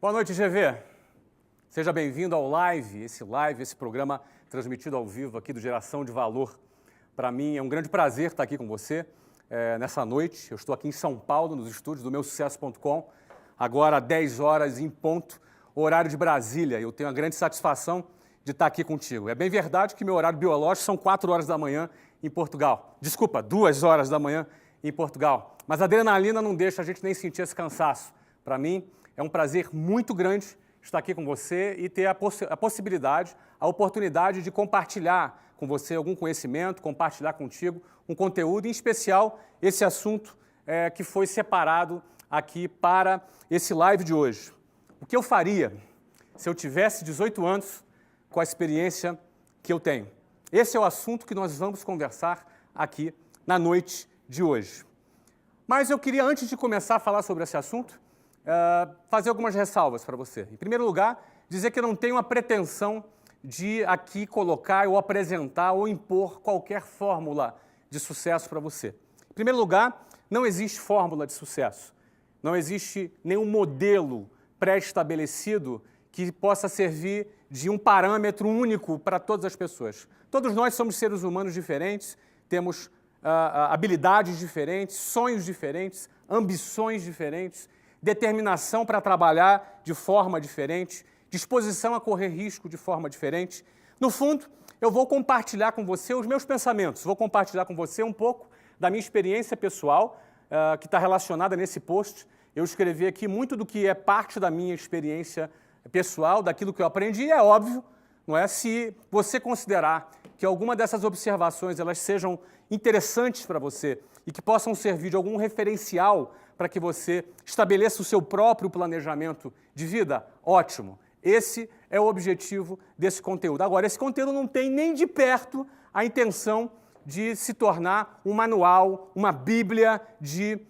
Boa noite, GV. Seja bem-vindo ao esse programa transmitido ao vivo aqui do Geração de Valor. Para mim é um grande prazer estar aqui com você nessa noite. Eu estou aqui em São Paulo, nos estúdios do meusucesso.com, agora 10 horas em ponto, horário de Brasília. Eu tenho a grande satisfação de estar aqui contigo. É bem verdade que meu horário biológico são 4 horas da manhã em Portugal. Desculpa, 2 horas da manhã em Portugal. Mas a adrenalina não deixa a gente nem sentir esse cansaço. Para mim, é um prazer muito grande estar aqui com você e ter a possibilidade, a oportunidade de compartilhar com você algum conhecimento, compartilhar contigo um conteúdo, em especial esse assunto que foi separado aqui para esse live de hoje. O que eu faria se eu tivesse 18 anos com a experiência que eu tenho? Esse é o assunto que nós vamos conversar aqui na noite de hoje. Mas eu queria, antes de começar a falar sobre esse assunto, fazer algumas ressalvas para você. Em primeiro lugar, dizer que eu não tenho a pretensão de aqui colocar ou apresentar ou impor qualquer fórmula de sucesso para você. Em primeiro lugar, não existe fórmula de sucesso. Não existe nenhum modelo pré-estabelecido que possa servir de um parâmetro único para todas as pessoas. Todos nós somos seres humanos diferentes, temos habilidades diferentes, sonhos diferentes, ambições diferentes, determinação para trabalhar de forma diferente, disposição a correr risco de forma diferente. No fundo, eu vou compartilhar com você os meus pensamentos, vou compartilhar com você um pouco da minha experiência pessoal, que está relacionada nesse post. Eu escrevi aqui muito do que é parte da minha experiência pessoal, daquilo que eu aprendi, é óbvio, não é? Se você considerar que alguma dessas observações elas sejam interessantes para você e que possam servir de algum referencial para que você estabeleça o seu próprio planejamento de vida, ótimo. Esse é o objetivo desse conteúdo. Agora, esse conteúdo não tem nem de perto a intenção de se tornar um manual, uma bíblia de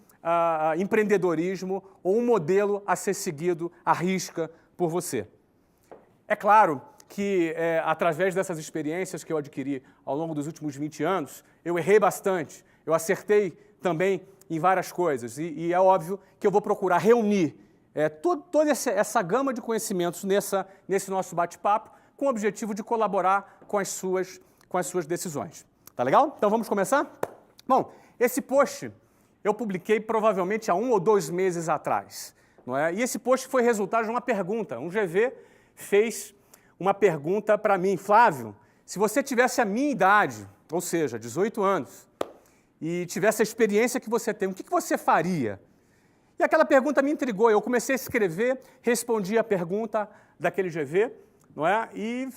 empreendedorismo ou um modelo a ser seguido à risca por você. É claro que, através dessas experiências que eu adquiri ao longo dos últimos 20 anos, eu errei bastante, eu acertei também em várias coisas, e é óbvio que eu vou procurar reunir toda essa gama de conhecimentos nesse nosso bate-papo com o objetivo de colaborar com as suas decisões. Tá legal? Então vamos começar? Bom, esse post eu publiquei provavelmente há 1 ou 2 meses atrás, não é? E esse post foi resultado de uma pergunta. Um GV fez uma pergunta para mim: Flávio, se você tivesse a minha idade, ou seja, 18 anos, e tivesse a experiência que você tem, o que você faria? E aquela pergunta me intrigou. Eu comecei a escrever, respondi a pergunta daquele GV, não é? E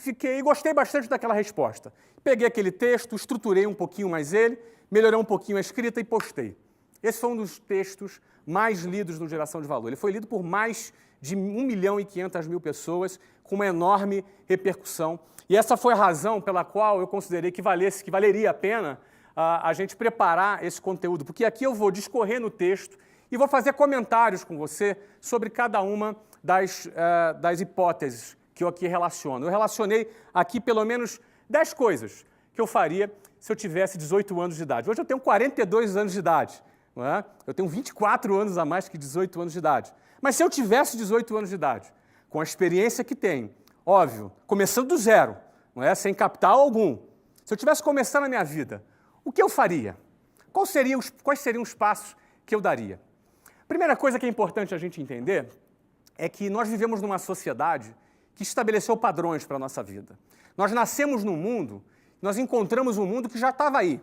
gostei bastante daquela resposta. Peguei aquele texto, estruturei um pouquinho mais ele, melhorei um pouquinho a escrita e postei. Esse foi um dos textos mais lidos no Geração de Valor. Ele foi lido por mais de 1.500.000 pessoas, com uma enorme repercussão. E essa foi a razão pela qual eu considerei que valeria a pena a gente preparar esse conteúdo, porque aqui eu vou discorrer no texto e vou fazer comentários com você sobre cada uma das hipóteses que eu aqui relaciono. Eu relacionei aqui pelo menos 10 coisas que eu faria se eu tivesse 18 anos de idade. Hoje eu tenho 42 anos de idade, não é? Eu tenho 24 anos a mais que 18 anos de idade. Mas se eu tivesse 18 anos de idade, com a experiência que tenho, óbvio, começando do zero, não é? Sem capital algum, se eu tivesse começando a minha vida, o que eu faria? Quais seriam os passos que eu daria? Primeira coisa que é importante a gente entender é que nós vivemos numa sociedade que estabeleceu padrões para a nossa vida. Nós nascemos num mundo, nós encontramos um mundo que já estava aí.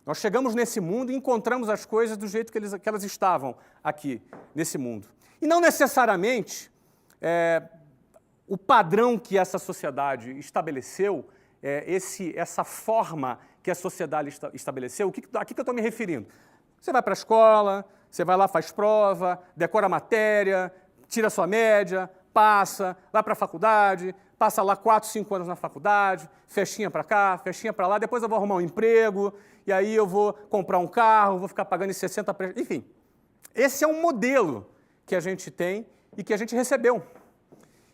Nós chegamos nesse mundo e encontramos as coisas do jeito que elas estavam aqui, nesse mundo. E não necessariamente o padrão que essa sociedade estabeleceu, essa forma que a sociedade estabeleceu, a que eu estou me referindo? Você vai para a escola, você vai lá, faz prova, decora a matéria, tira a sua média, passa, vai para a faculdade, passa lá 4, 5 anos na faculdade, festinha para cá, festinha para lá, depois eu vou arrumar um emprego, e aí eu vou comprar um carro, vou ficar pagando em 60... Enfim, esse é um modelo que a gente tem e que a gente recebeu.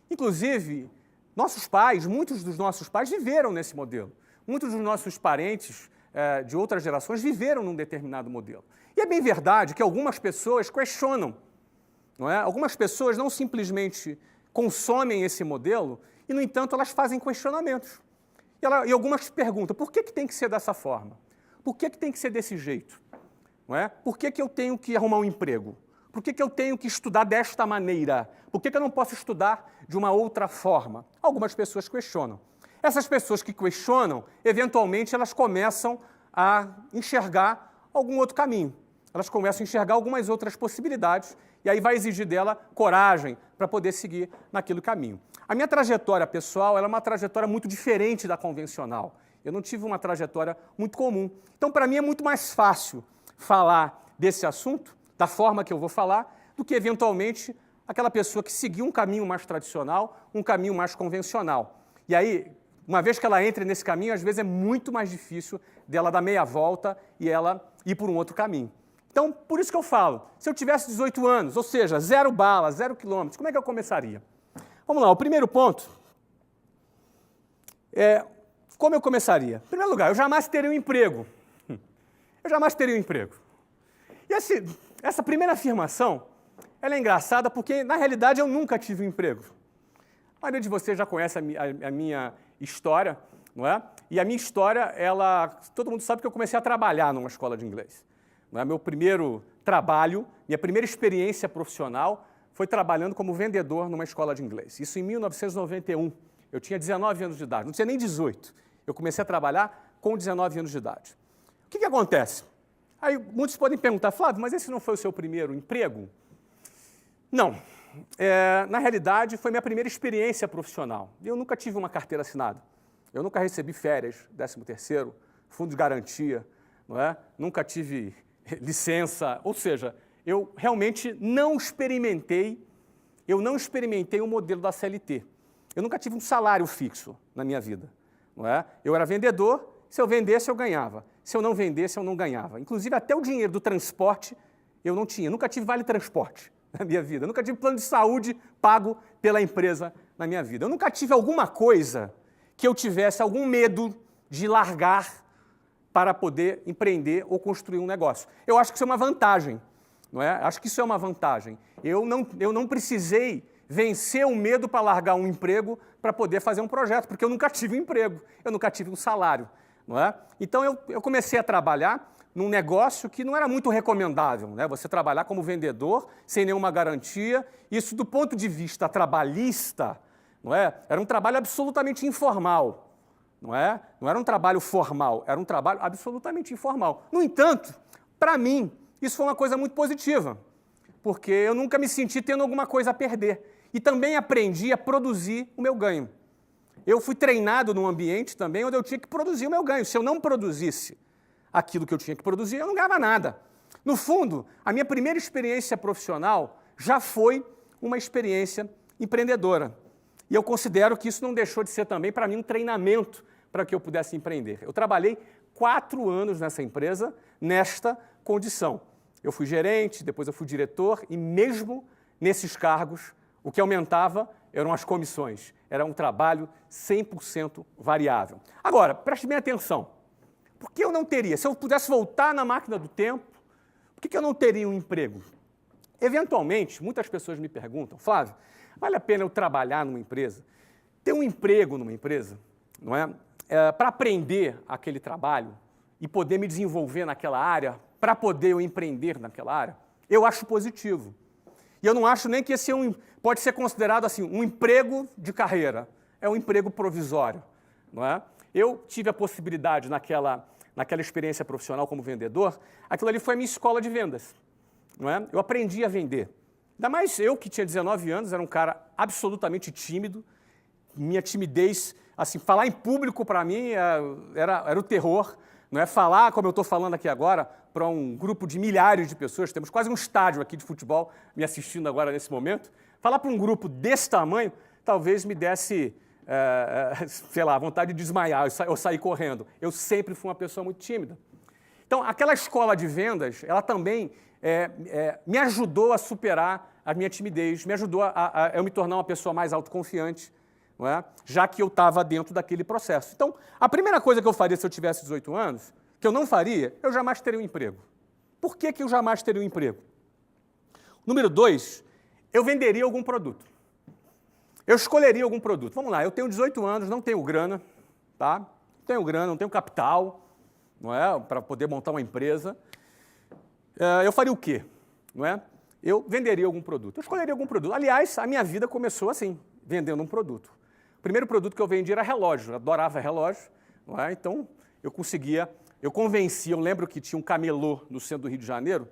Inclusive, muitos dos nossos pais viveram nesse modelo. Muitos dos nossos parentes de outras gerações viveram num determinado modelo. E é bem verdade que algumas pessoas questionam, não é? Algumas pessoas não simplesmente consomem esse modelo e, no entanto, elas fazem questionamentos. E algumas perguntam, por que tem que ser dessa forma? Por que tem que ser desse jeito? Não é? Por que eu tenho que arrumar um emprego? Por que eu tenho que estudar desta maneira? Por que eu não posso estudar de uma outra forma? Algumas pessoas questionam. Essas pessoas que questionam, eventualmente, elas começam a enxergar algum outro caminho. Elas começam a enxergar algumas outras possibilidades e aí vai exigir dela coragem para poder seguir naquele caminho. A minha trajetória pessoal ela é uma trajetória muito diferente da convencional. Eu não tive uma trajetória muito comum. Então, para mim, é muito mais fácil falar desse assunto, da forma que eu vou falar, do que, eventualmente, aquela pessoa que seguiu um caminho mais tradicional, um caminho mais convencional. E aí, uma vez que ela entra nesse caminho, às vezes é muito mais difícil dela dar meia volta e ela ir por um outro caminho. Então, por isso que eu falo, se eu tivesse 18 anos, ou seja, 0 bala, 0 quilômetros, como é que eu começaria? Vamos lá, o primeiro ponto é como eu começaria. Em primeiro lugar, eu jamais teria um emprego. Eu jamais teria um emprego. E essa primeira afirmação, ela é engraçada porque, na realidade, eu nunca tive um emprego. A maioria de vocês já conhece a minha história, não é? E a minha história, todo mundo sabe que eu comecei a trabalhar numa escola de inglês. Não é? Meu primeiro trabalho, minha primeira experiência profissional foi trabalhando como vendedor numa escola de inglês. Isso em 1991. Eu tinha 19 anos de idade, não tinha nem 18. Eu comecei a trabalhar com 19 anos de idade. O que acontece? Aí muitos podem perguntar, Flávio, mas esse não foi o seu primeiro emprego? Não. Na realidade, foi minha primeira experiência profissional. Eu nunca tive uma carteira assinada. Eu nunca recebi férias, 13º, fundo de garantia, não é? Nunca tive licença, ou seja, eu realmente não experimentei o modelo da CLT. Eu nunca tive um salário fixo na minha vida, não é? Eu era vendedor, se eu vendesse eu ganhava, se eu não vendesse eu não ganhava. Inclusive até o dinheiro do transporte eu não tinha, nunca tive vale-transporte na minha vida, eu nunca tive plano de saúde pago pela empresa na minha vida. Eu nunca tive alguma coisa que eu tivesse algum medo de largar para poder empreender ou construir um negócio. Eu acho que isso é uma vantagem, não é? Acho que isso é uma vantagem. Eu não precisei vencer o medo para largar um emprego para poder fazer um projeto, porque eu nunca tive um emprego, eu nunca tive um salário, não é? Então eu comecei a trabalhar num negócio que não era muito recomendável, né? Você trabalhar como vendedor sem nenhuma garantia, isso do ponto de vista trabalhista, não é? Era um trabalho absolutamente informal. Não era um trabalho formal, era um trabalho absolutamente informal. No entanto, para mim, isso foi uma coisa muito positiva, porque eu nunca me senti tendo alguma coisa a perder. E também aprendi a produzir o meu ganho. Eu fui treinado num ambiente também onde eu tinha que produzir o meu ganho. Se eu não produzisse aquilo que eu tinha que produzir, eu não ganhava nada. No fundo, a minha primeira experiência profissional já foi uma experiência empreendedora. E eu considero que isso não deixou de ser também, para mim, um treinamento para que eu pudesse empreender. Eu trabalhei 4 anos nessa empresa, nesta condição. Eu fui gerente, depois eu fui diretor, e mesmo nesses cargos, o que aumentava eram as comissões. Era um trabalho 100% variável. Agora, preste bem atenção. Por que eu não teria? Se eu pudesse voltar na máquina do tempo, por que eu não teria um emprego? Eventualmente, muitas pessoas me perguntam, Flávio, vale a pena eu trabalhar numa empresa? Ter um emprego numa empresa, não é? Para aprender aquele trabalho e poder me desenvolver naquela área, para poder eu empreender naquela área, eu acho positivo. E eu não acho nem que esse pode ser considerado assim, um emprego de carreira. É um emprego provisório, não é? Eu tive a possibilidade naquela experiência profissional como vendedor, aquilo ali foi a minha escola de vendas, não é? Eu aprendi a vender. Ainda mais eu, que tinha 19 anos, era um cara absolutamente tímido. Minha timidez, assim, falar em público para mim era o terror, não é? Falar, como eu estou falando aqui agora, para um grupo de milhares de pessoas, temos quase um estádio aqui de futebol me assistindo agora nesse momento, falar para um grupo desse tamanho, talvez me desse, sei lá, vontade de desmaiar, eu sair correndo. Eu sempre fui uma pessoa muito tímida. Então, aquela escola de vendas, ela também me ajudou a superar a minha timidez, me ajudou a eu me tornar uma pessoa mais autoconfiante, não é? Já que eu estava dentro daquele processo. Então, a primeira coisa que eu faria se eu tivesse 18 anos, que eu não faria, eu jamais teria um emprego. Por que eu jamais teria um emprego? Número 2, eu venderia algum produto. eu escolheria algum produto. Vamos lá, eu tenho 18 anos, não tenho grana, tá? Não tenho grana, não tenho capital, não é? Para poder montar uma empresa. Eu faria o quê? Não é? Eu venderia algum produto. Eu escolheria algum produto. Aliás, a minha vida começou assim, vendendo um produto. O primeiro produto que eu vendia era relógio. Eu adorava relógio, não é? Então, eu convencia, eu lembro que tinha um camelô no centro do Rio de Janeiro,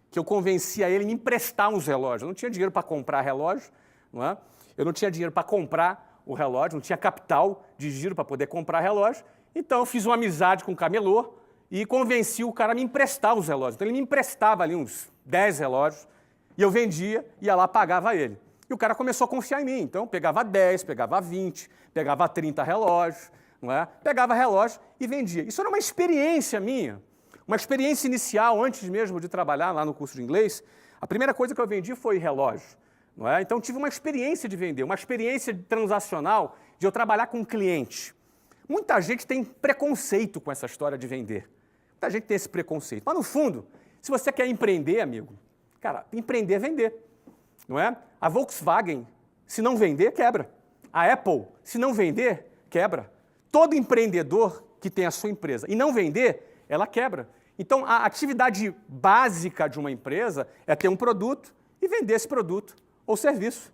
que eu convencia ele a me emprestar uns relógios. Eu não tinha dinheiro para comprar relógio, não é? Eu não tinha dinheiro para comprar o relógio, não tinha capital de giro para poder comprar relógio. Então, eu fiz uma amizade com o camelô e convenci o cara a me emprestar os relógios. Então, ele me emprestava ali uns 10 relógios e eu vendia, ia lá, pagava ele. E o cara começou a confiar em mim. Então, pegava 10, pegava 20, pegava 30 relógios, não é? Pegava relógio e vendia. Isso era uma experiência minha, uma experiência inicial, antes mesmo de trabalhar lá no curso de inglês. A primeira coisa que eu vendi foi relógio. Não é? Então, tive uma experiência de vender, uma experiência transacional de eu trabalhar com um cliente. Muita gente tem preconceito com essa história de vender. Muita gente tem esse preconceito. Mas, no fundo, se você quer empreender, amigo, cara, empreender é vender. Não é? A Volkswagen, se não vender, quebra. A Apple, se não vender, quebra. Todo empreendedor que tem a sua empresa e não vender, ela quebra. Então, a atividade básica de uma empresa é ter um produto e vender esse produto ou serviço.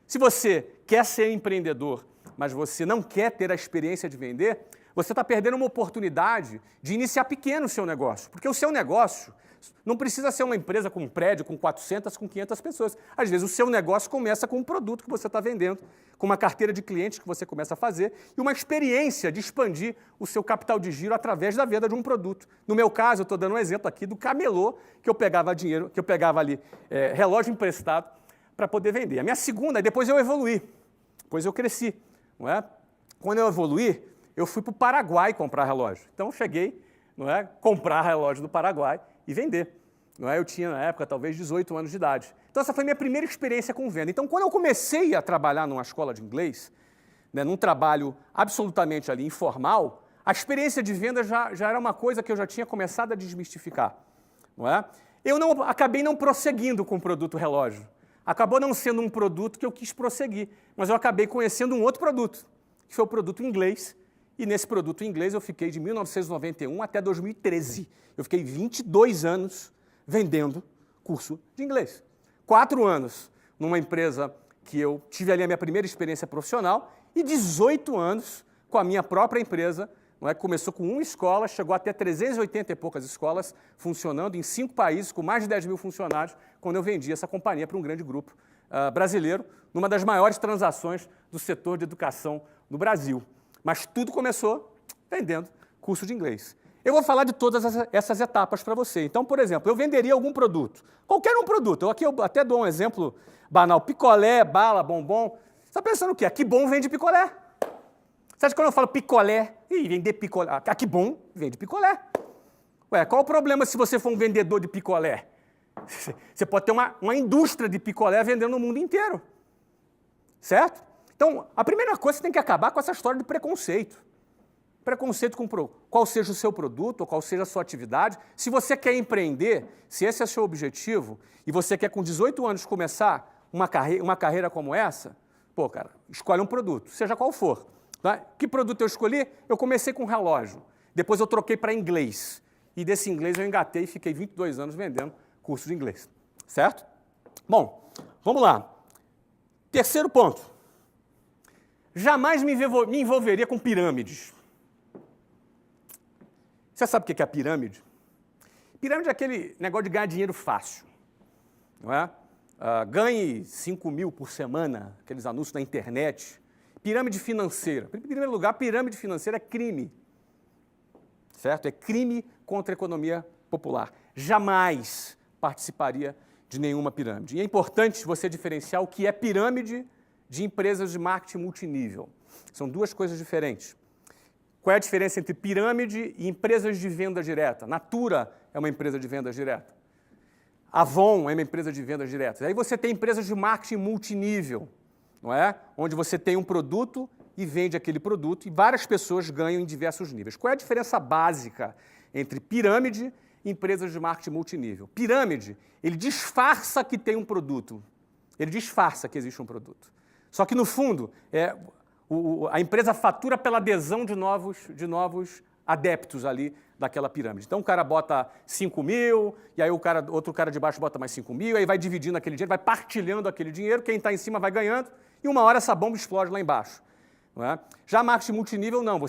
Se você quer ser empreendedor, mas você não quer ter a experiência de vender, você está perdendo uma oportunidade de iniciar pequeno o seu negócio. Porque o seu negócio não precisa ser uma empresa com um prédio, com 400, com 500 pessoas. Às vezes o seu negócio começa com um produto que você está vendendo, com uma carteira de clientes que você começa a fazer e uma experiência de expandir o seu capital de giro através da venda de um produto. No meu caso, eu estou dando um exemplo aqui do camelô, que eu pegava dinheiro, que eu pegava ali relógio emprestado para poder vender. A minha segunda, depois eu evoluí, depois eu cresci. Não é? Quando eu evoluí, eu fui para o Paraguai comprar relógio. Então eu cheguei, não é, comprar relógio do Paraguai e vender. Não é? Eu tinha, na época, talvez 18 anos de idade. Então essa foi a minha primeira experiência com venda. Então quando eu comecei a trabalhar numa escola de inglês, né, num trabalho absolutamente ali informal, a experiência de venda já era uma coisa que eu já tinha começado a desmistificar. Não é? Eu acabei não prosseguindo com o produto relógio. Acabou não sendo um produto que eu quis prosseguir, mas eu acabei conhecendo um outro produto, que foi o produto inglês. E nesse produto inglês eu fiquei de 1991 até 2013. Eu fiquei 22 anos vendendo curso de inglês. 4 anos numa empresa que eu tive ali a minha primeira experiência profissional e 18 anos com a minha própria empresa, não é? Começou com uma escola, chegou até 380 e poucas escolas, funcionando em 5 países, com mais de 10 mil funcionários, quando eu vendi essa companhia para um grande grupo brasileiro, numa das maiores transações do setor de educação no Brasil. Mas tudo começou vendendo curso de inglês. Eu vou falar de todas essas etapas para você. Então, por exemplo, eu venderia algum produto, qualquer um produto. Aqui eu até dou um exemplo banal, picolé, bala, bombom. Você está pensando o quê? Que bom vende picolé. Você acha que quando eu falo picolé, vender picolé, que bom vende picolé. Ué, qual o problema se você for um vendedor de picolé? Você pode ter uma indústria de picolé vendendo no mundo inteiro. Certo? Então, a primeira coisa, você tem que acabar com essa história de preconceito. Preconceito com qual seja o seu produto, ou qual seja a sua atividade. Se você quer empreender, se esse é o seu objetivo, e você quer com 18 anos começar uma carreira como essa, pô, cara, escolhe um produto, seja qual for. Tá? Que produto eu escolhi? Eu comecei com relógio. Depois eu troquei para inglês. E desse inglês eu engatei e fiquei 22 anos vendendo curso de inglês. Certo? Bom, vamos lá. Terceiro ponto. Jamais me envolveria com pirâmides. Você sabe o que é a pirâmide? Pirâmide é aquele negócio de ganhar dinheiro fácil. Não é? Ganhe 5 mil por semana, aqueles anúncios na internet. Pirâmide financeira. Em primeiro lugar, pirâmide financeira é crime. Certo? É crime contra a economia popular. Jamais participaria de nenhuma pirâmide. E é importante você diferenciar o que é pirâmide de empresas de marketing multinível. São duas coisas diferentes. Qual é a diferença entre pirâmide e empresas de venda direta? Natura é uma empresa de venda direta. Avon é uma empresa de venda direta. Aí você tem empresas de marketing multinível, não é? Onde você tem um produto e vende aquele produto e várias pessoas ganham em diversos níveis. Qual é a diferença básica entre pirâmide e empresas de marketing multinível? Pirâmide, ele disfarça que tem um produto. Ele disfarça que existe um produto. Só que, no fundo, a empresa fatura pela adesão de novos adeptos ali daquela pirâmide. Então, o cara bota 5 mil, e aí outro cara de baixo bota mais 5 mil, aí vai dividindo aquele dinheiro, vai partilhando aquele dinheiro, quem está em cima vai ganhando, e uma hora essa bomba explode lá embaixo. Não é? Já marketing multinível, não.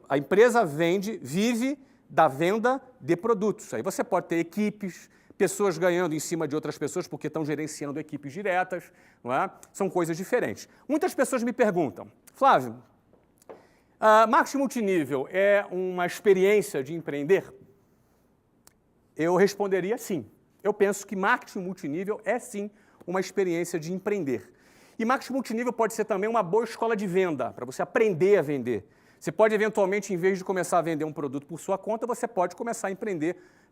A empresa vive da venda de produtos. Aí você pode ter equipes, pessoas ganhando em cima de outras pessoas porque estão gerenciando equipes diretas, não é? São coisas diferentes. Muitas pessoas me perguntam, Flávio, marketing multinível é uma experiência de empreender? Eu responderia sim. Eu penso que marketing multinível é sim uma experiência de empreender. E marketing multinível pode ser também uma boa escola de venda, para você aprender a vender. Você pode, eventualmente, em vez de começar a vender um produto por sua conta, você pode começar a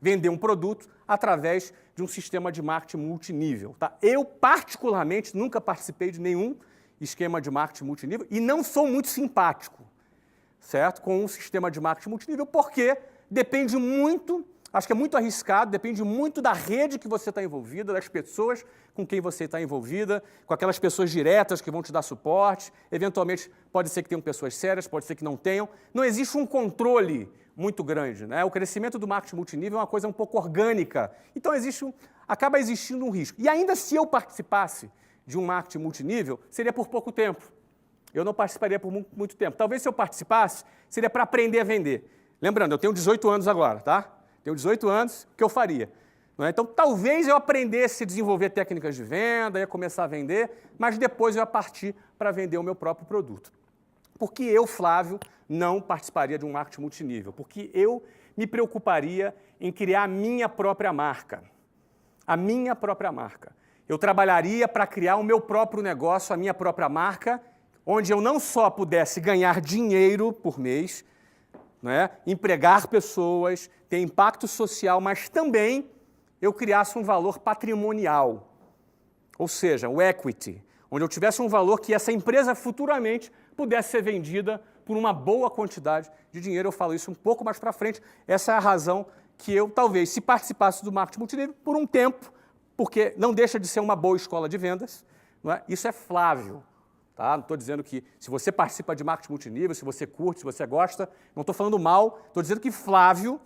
vender um produto através de um sistema de marketing multinível. Tá? Eu, particularmente, nunca participei de nenhum esquema de marketing multinível e não sou muito simpático, certo? Com um sistema de marketing multinível, porque depende muito, acho que é muito arriscado, depende muito da rede que você está envolvida, das pessoas com quem você está envolvida, com aquelas pessoas diretas que vão te dar suporte. Eventualmente, pode ser que tenham pessoas sérias, pode ser que não tenham. Não existe um controle muito grande, né? O crescimento do marketing multinível é uma coisa um pouco orgânica. Então, acaba existindo um risco. E ainda se eu participasse de um marketing multinível, seria por pouco tempo. Eu não participaria por muito tempo. Talvez se eu participasse, seria para aprender a vender. Lembrando, eu tenho 18 anos agora, tá? Tenho 18 anos, o que eu faria? Não é? Então, talvez eu aprendesse a desenvolver técnicas de venda, ia começar a vender, mas depois eu ia partir para vender o meu próprio produto. Porque eu, Flávio, não participaria de um marketing multinível, porque eu me preocuparia em criar a minha própria marca. A minha própria marca. Eu trabalharia para criar o meu próprio negócio, a minha própria marca, onde eu não só pudesse ganhar dinheiro por mês, né, empregar pessoas, ter impacto social, mas também eu criasse um valor patrimonial, ou seja, o equity, onde eu tivesse um valor que essa empresa futuramente pudesse ser vendida por uma boa quantidade de dinheiro. Eu falo isso um pouco mais para frente. Essa é a razão que eu, talvez, se participasse do marketing multinível por um tempo, porque não deixa de ser uma boa escola de vendas, não é? Isso é Flávio. Tá? Não estou dizendo que se você participa de marketing multinível, se você curte, se você gosta, não estou falando mal, estou dizendo que Flávio,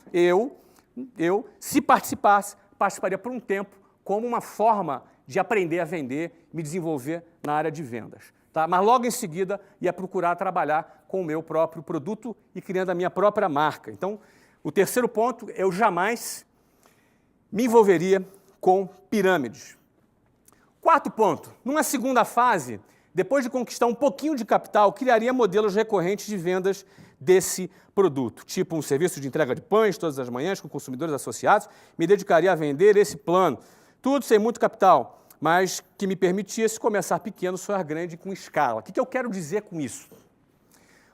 se participaria por um tempo como uma forma de aprender a vender, me desenvolver na área de vendas. Tá? Mas logo em seguida ia procurar trabalhar com o meu próprio produto e criando a minha própria marca. Então, o terceiro ponto, eu jamais me envolveria com pirâmides. Quarto ponto, numa segunda fase, depois de conquistar um pouquinho de capital, criaria modelos recorrentes de vendas desse produto, tipo um serviço de entrega de pães todas as manhãs com consumidores associados, me dedicaria a vender esse plano, tudo sem muito capital, mas que me permitisse começar pequeno, sonhar grande com escala. O que eu quero dizer com isso?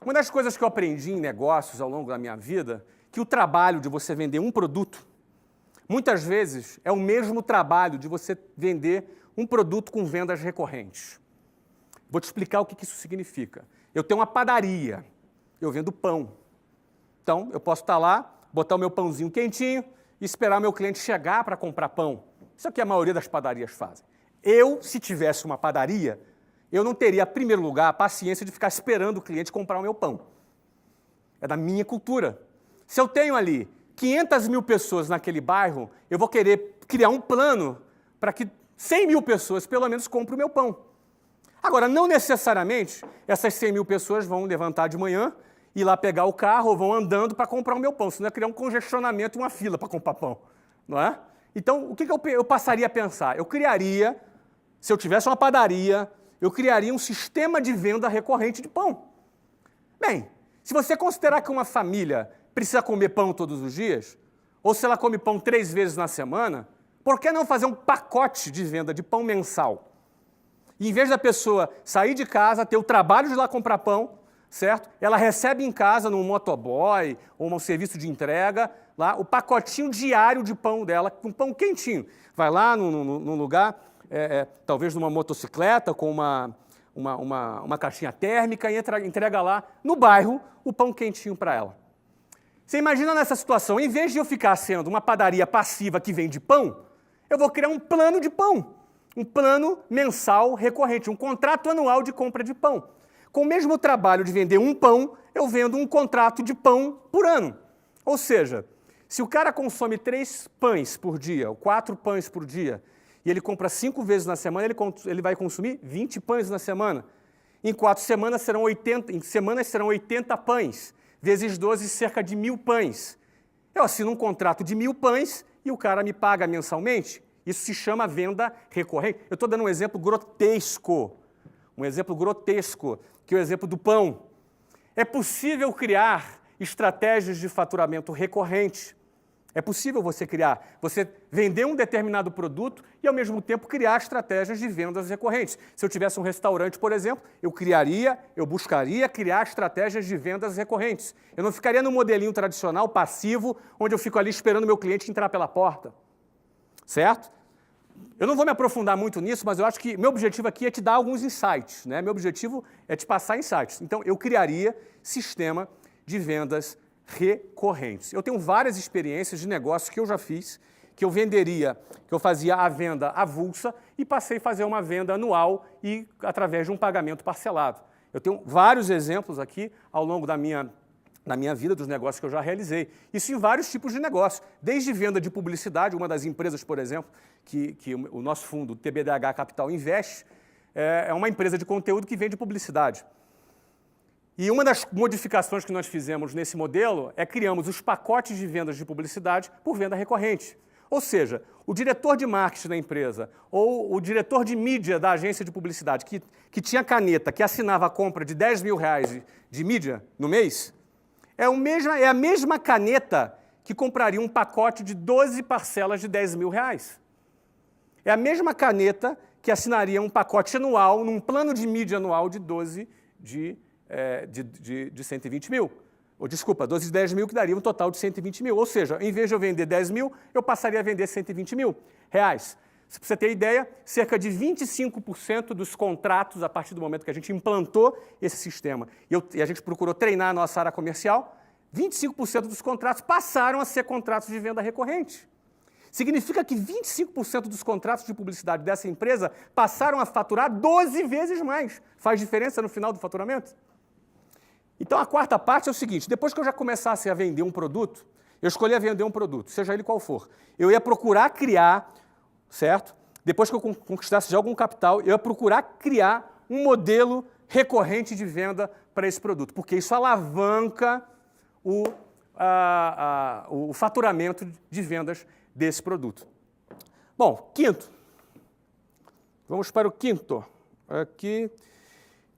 Uma das coisas que eu aprendi em negócios ao longo da minha vida, que o trabalho de você vender um produto, muitas vezes é o mesmo trabalho de você vender um produto com vendas recorrentes. Vou te explicar o que isso significa. Eu tenho uma padaria, eu vendo pão. Então, eu posso estar lá, botar o meu pãozinho quentinho e esperar o meu cliente chegar para comprar pão. Isso é o que a maioria das padarias fazem. Eu, se tivesse uma padaria, eu não teria, em primeiro lugar, a paciência de ficar esperando o cliente comprar o meu pão. É da minha cultura. Se eu tenho ali 500 mil pessoas naquele bairro, eu vou querer criar um plano para que 100 mil pessoas, pelo menos, comprem o meu pão. Agora, não necessariamente essas 100 mil pessoas vão levantar de manhã, ir lá pegar o carro ou vão andando para comprar o meu pão, senão ia criar um congestionamento e uma fila para comprar pão, não é? Então, o que eu passaria a pensar? Eu criaria, se eu tivesse uma padaria, eu criaria um sistema de venda recorrente de pão. Bem, se você considerar que uma família precisa comer pão todos os dias, ou se ela come pão 3 vezes na semana, por que não fazer um pacote de venda de pão mensal? E, em vez da pessoa sair de casa, ter o trabalho de ir lá comprar pão, certo? Ela recebe em casa, num motoboy ou num serviço de entrega, lá, o pacotinho diário de pão dela, com pão quentinho. Vai lá num lugar, talvez numa motocicleta, com uma caixinha térmica e entrega lá, no bairro, o pão quentinho para ela. Você imagina nessa situação, em vez de eu ficar sendo uma padaria passiva que vende pão, eu vou criar um plano de pão, um plano mensal recorrente, um contrato anual de compra de pão. Com o mesmo trabalho de vender um pão, eu vendo um contrato de pão por ano. Ou seja, se o cara consome 3 pães por dia, ou 4 pães por dia, e ele compra 5 vezes na semana, ele vai consumir 20 pães na semana. Em 4 semanas serão 80 pães, vezes 12, cerca de 1.000 pães. Eu assino um contrato de 1.000 pães e o cara me paga mensalmente. Isso se chama venda recorrente. Eu estou dando um exemplo grotesco, que é o exemplo do pão. É possível criar estratégias de faturamento recorrente. É possível você vender um determinado produto e, ao mesmo tempo, criar estratégias de vendas recorrentes. Se eu tivesse um restaurante, por exemplo, eu buscaria criar estratégias de vendas recorrentes. Eu não ficaria no modelinho tradicional, passivo, onde eu fico ali esperando o meu cliente entrar pela porta. Certo? Eu não vou me aprofundar muito nisso, mas eu acho que meu objetivo aqui é te dar alguns insights, né? Meu objetivo é te passar insights. Então, eu criaria sistema de vendas recorrentes. Eu tenho várias experiências de negócios que eu já fiz, que eu fazia a venda avulsa e passei a fazer uma venda anual e através de um pagamento parcelado. Eu tenho vários exemplos aqui ao longo da minha vida, dos negócios que eu já realizei. Isso em vários tipos de negócios, desde venda de publicidade, uma das empresas, por exemplo, que o nosso fundo, o TBDH Capital, investe, é uma empresa de conteúdo que vende publicidade. E uma das modificações que nós fizemos nesse modelo é criamos os pacotes de vendas de publicidade por venda recorrente. Ou seja, o diretor de marketing da empresa ou o diretor de mídia da agência de publicidade que tinha caneta, que assinava a compra de R$10.000 de mídia no mês, é a mesma caneta que compraria um pacote de 12 parcelas de R$10.000. É a mesma caneta que assinaria um pacote anual, num plano de mídia anual de 12 de 120 mil. Ou, desculpa, 12 de 10 mil que daria um total de 120 mil. Ou seja, em vez de eu vender 10 mil, eu passaria a vender 120 mil reais. Para você ter ideia, cerca de 25% dos contratos, a partir do momento que a gente implantou esse sistema, e a gente procurou treinar a nossa área comercial, 25% dos contratos passaram a ser contratos de venda recorrente. Significa que 25% dos contratos de publicidade dessa empresa passaram a faturar 12 vezes mais. Faz diferença no final do faturamento? Então, a quarta parte é o seguinte: depois que eu já começasse a vender um produto, eu escolhia vender um produto, seja ele qual for. Eu ia procurar criar, certo? Depois que eu conquistasse já algum capital, eu ia procurar criar um modelo recorrente de venda para esse produto, porque isso alavanca o faturamento de vendas desse produto. Bom, quinto. Vamos para o quinto. Aqui.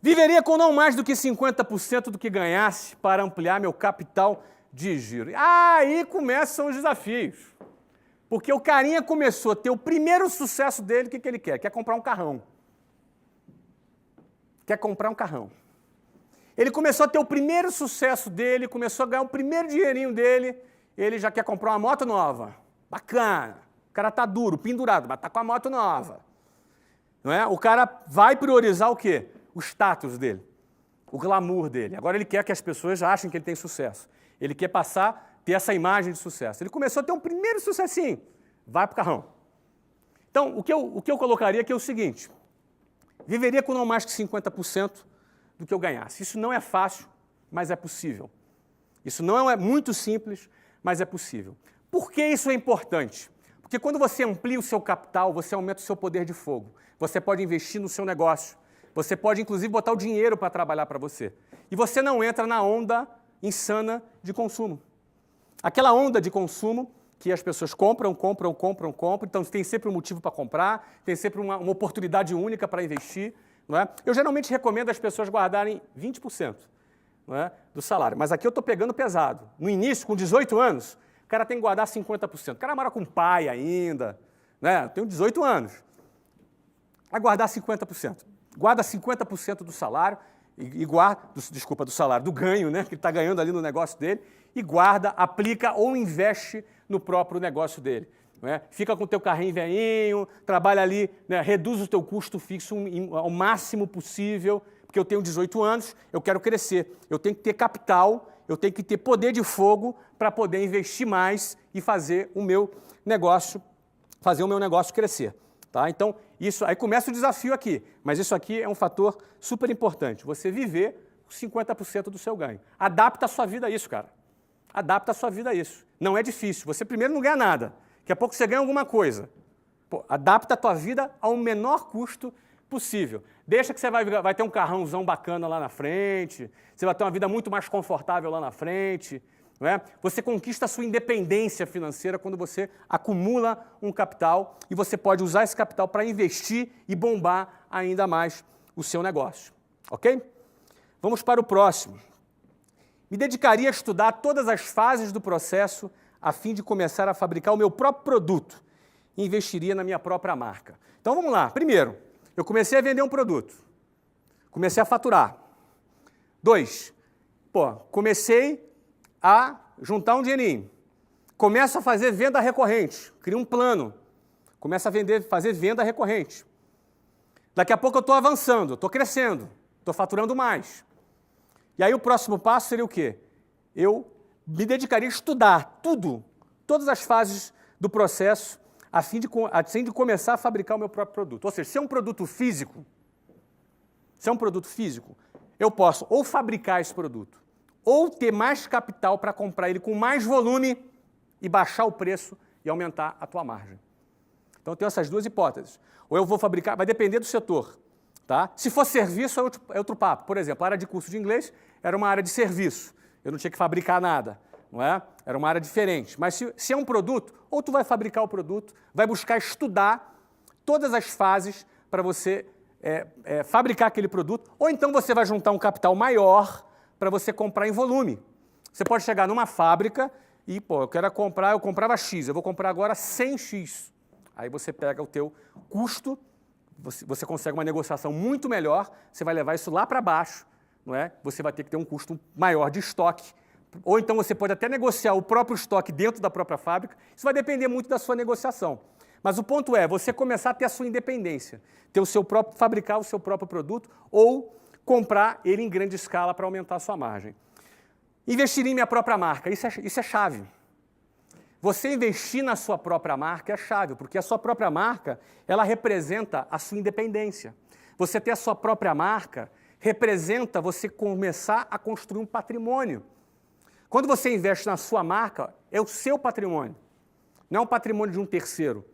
Viveria com não mais do que 50% do que ganhasse para ampliar meu capital de giro. Aí começam os desafios. Porque o carinha começou a ter o primeiro sucesso dele, o que ele quer? Quer comprar um carrão. Quer comprar um carrão. Ele começou a ter o primeiro sucesso dele, começou a ganhar o primeiro dinheirinho dele, ele já quer comprar uma moto nova. Bacana. O cara está duro, pendurado, mas está com a moto nova. Não é? O cara vai priorizar o quê? O status dele, o glamour dele. Agora ele quer que as pessoas achem que ele tem sucesso. Ele quer ter essa imagem de sucesso. Ele começou a ter um primeiro sucessinho. Vai para o carrão. Então, o que eu colocaria aqui é o seguinte: viveria com não mais que 50% do que eu ganhasse. Isso não é fácil, mas é possível. Isso não é muito simples, mas é possível. Por que isso é importante? Porque quando você amplia o seu capital, você aumenta o seu poder de fogo. Você pode investir no seu negócio. Você pode, inclusive, botar o dinheiro para trabalhar para você. E você não entra na onda insana de consumo. Aquela onda de consumo que as pessoas compram. Então, tem sempre um motivo para comprar, tem sempre uma oportunidade única para investir. Não é? Eu geralmente recomendo as pessoas guardarem 20%, não é, do salário. Mas aqui eu estou pegando pesado. No início, com 18 anos, o cara tem que guardar 50%. O cara mora com pai ainda. Né? Eu tenho 18 anos. Vai guardar 50%. Guarda 50% do salário, do salário, do ganho, né, que ele está ganhando ali no negócio dele, e guarda, aplica ou investe no próprio negócio dele. Não é? Fica com o teu carrinho velhinho, trabalha ali, né, reduz o teu custo fixo ao máximo possível, porque eu tenho 18 anos, eu quero crescer, eu tenho que ter capital, eu tenho que ter poder de fogo para poder investir mais e fazer o meu negócio crescer. Tá? Então, aí começa o desafio aqui, mas isso aqui é um fator super importante, você viver 50% do seu ganho. Adapta a sua vida a isso, cara. Adapta a sua vida a isso. Não é difícil, você primeiro não ganha nada, daqui a pouco você ganha alguma coisa. Pô, adapta a tua vida ao menor custo possível. Deixa que você vai ter um carrãozão bacana lá na frente, você vai ter uma vida muito mais confortável lá na frente. Não é? Você conquista a sua independência financeira quando você acumula um capital e você pode usar esse capital para investir e bombar ainda mais o seu negócio. Ok? Vamos para o próximo. Me dedicaria a estudar todas as fases do processo a fim de começar a fabricar o meu próprio produto e investiria na minha própria marca. Então vamos lá. Primeiro, eu comecei a vender um produto. Comecei a faturar. 2, comecei a juntar um dinheirinho. Começo a fazer venda recorrente. Crio um plano. Começo a fazer venda recorrente. Daqui a pouco eu estou avançando, estou crescendo, estou faturando mais. E aí o próximo passo seria o quê? Eu me dedicaria a estudar todas as fases do processo, a fim de começar a fabricar o meu próprio produto. Ou seja, se é um produto físico, eu posso ou fabricar esse produto, ou ter mais capital para comprar ele com mais volume e baixar o preço e aumentar a tua margem. Então, eu tenho essas duas hipóteses. Ou eu vou fabricar, vai depender do setor. Tá? Se for serviço, é outro papo. Por exemplo, a área de curso de inglês era uma área de serviço. Eu não tinha que fabricar nada. Não é? Era uma área diferente. Mas se é um produto, ou tu vai fabricar o produto, vai buscar estudar todas as fases para você fabricar aquele produto, ou então você vai juntar um capital maior para você comprar em volume. Você pode chegar numa fábrica e, eu comprava X, eu vou comprar agora 100X. Aí você pega o teu custo, você consegue uma negociação muito melhor, você vai levar isso lá para baixo, não é? Você vai ter que ter um custo maior de estoque, ou então você pode até negociar o próprio estoque dentro da própria fábrica, isso vai depender muito da sua negociação. Mas o ponto é você começar a ter a sua independência, fabricar o seu próprio produto ou comprar ele em grande escala para aumentar a sua margem. Investir em minha própria marca, isso é chave. Você investir na sua própria marca é chave, porque a sua própria marca, ela representa a sua independência. Você ter a sua própria marca representa você começar a construir um patrimônio. Quando você investe na sua marca, é o seu patrimônio, não é o patrimônio de um terceiro.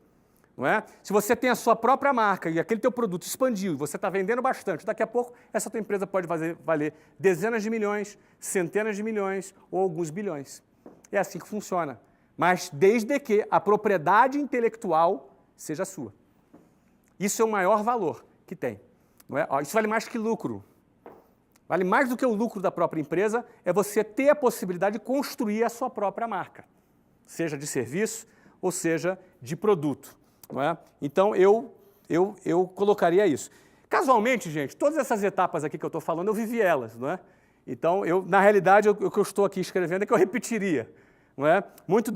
Não é? Se você tem a sua própria marca e aquele teu produto expandiu e você está vendendo bastante, daqui a pouco essa tua empresa pode valer dezenas de milhões, centenas de milhões ou alguns bilhões. É assim que funciona. Mas desde que a propriedade intelectual seja sua. Isso é o maior valor que tem. Não é? Isso vale mais que lucro. Vale mais do que o lucro da própria empresa, é você ter a possibilidade de construir a sua própria marca. Seja de serviço ou seja de produto. Não é? Então, eu colocaria isso. Casualmente, gente, todas essas etapas aqui que eu estou falando, eu vivi elas. Não é? Então, na realidade, o que eu estou aqui escrevendo é que eu repetiria. Não é? Muitos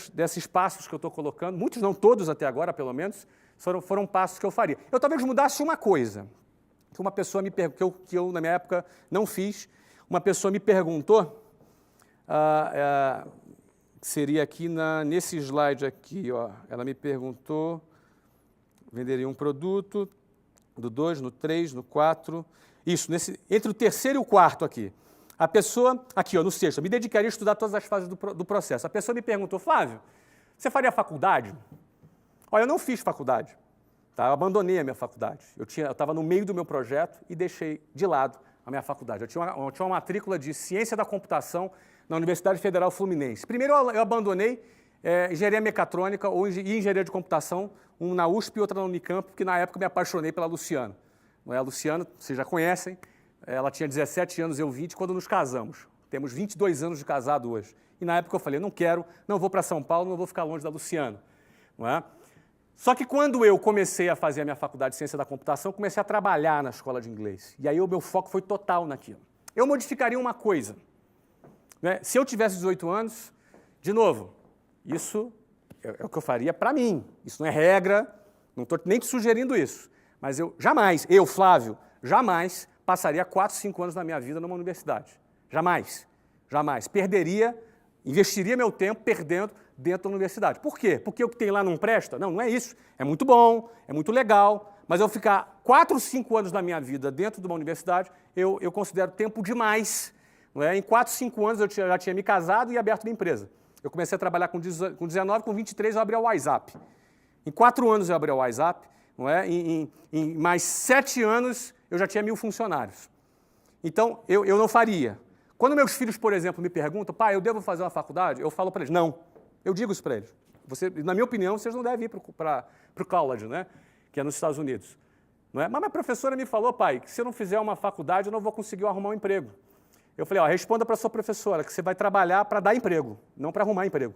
desses passos que eu estou colocando, muitos não todos até agora, pelo menos, foram passos que eu faria. Eu talvez mudasse uma coisa, que uma pessoa me perguntou, que eu, na minha época, não fiz. Uma pessoa me perguntou, seria aqui nesse slide aqui, ó, ela me perguntou, venderia um produto, do 2, no 3, no 4, isso, entre o terceiro e o quarto aqui. A pessoa, aqui ó, no sexto, me dedicaria a estudar todas as fases do processo. A pessoa me perguntou, Flávio, você faria faculdade? Olha, eu não fiz faculdade, tá? Eu abandonei a minha faculdade. Eu estava no meio do meu projeto e deixei de lado a minha faculdade. Eu tinha uma matrícula de Ciência da Computação na Universidade Federal Fluminense. Primeiro eu abandonei Engenharia Mecatrônica e Engenharia de Computação, um na USP e outra na Unicamp, porque na época eu me apaixonei pela Luciana. Não é? A Luciana, vocês já conhecem, ela tinha 17 anos, eu 20, quando nos casamos. Temos 22 anos de casado hoje. E na época eu falei, não vou para São Paulo, não vou ficar longe da Luciana. Não é? Só que quando eu comecei a fazer a minha faculdade de Ciência da Computação, comecei a trabalhar na escola de inglês. E aí o meu foco foi total naquilo. Eu modificaria uma coisa. Né? Se eu tivesse 18 anos, de novo, isso é o que eu faria para mim. Isso não é regra, não estou nem te sugerindo isso. Mas eu, Flávio, jamais passaria 4, 5 anos da minha vida numa universidade. Jamais. Jamais. Perderia investiria meu tempo perdendo dentro da universidade. Por quê? Porque o que tem lá não presta? Não, não é isso. É muito bom, é muito legal, mas eu ficar 4, 5 anos da minha vida dentro de uma universidade, eu considero tempo demais. Não é? Em 4, 5 anos eu já tinha me casado e aberto minha empresa. Eu comecei a trabalhar com 19, com 23 eu abri a WhatsApp. Em 4 anos eu abri a WhatsApp, não é? Em mais 7 anos eu já tinha 1.000 funcionários. Então, eu não faria. Quando meus filhos, por exemplo, me perguntam, pai, eu devo fazer uma faculdade? Eu falo para eles, não. Eu digo isso para eles. Na minha opinião, vocês não devem ir para o college, né? Que é nos Estados Unidos. Não é? Mas minha professora me falou, pai, que se eu não fizer uma faculdade, eu não vou conseguir arrumar um emprego. Eu falei, responda para a sua professora que você vai trabalhar para dar emprego, não para arrumar emprego.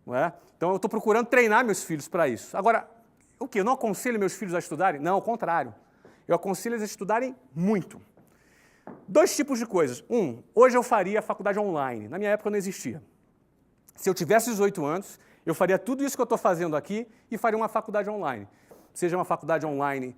Não é? Então, eu estou procurando treinar meus filhos para isso. Agora, o quê? Eu não aconselho meus filhos a estudarem? Não, ao econtrário. Eu aconselho eles a estudarem muito. 2 tipos de coisas. Hoje eu faria a faculdade online. Na minha época não existia. Se eu tivesse 18 anos, eu faria tudo isso que eu estou fazendo aqui e faria uma faculdade online. Seja uma faculdade online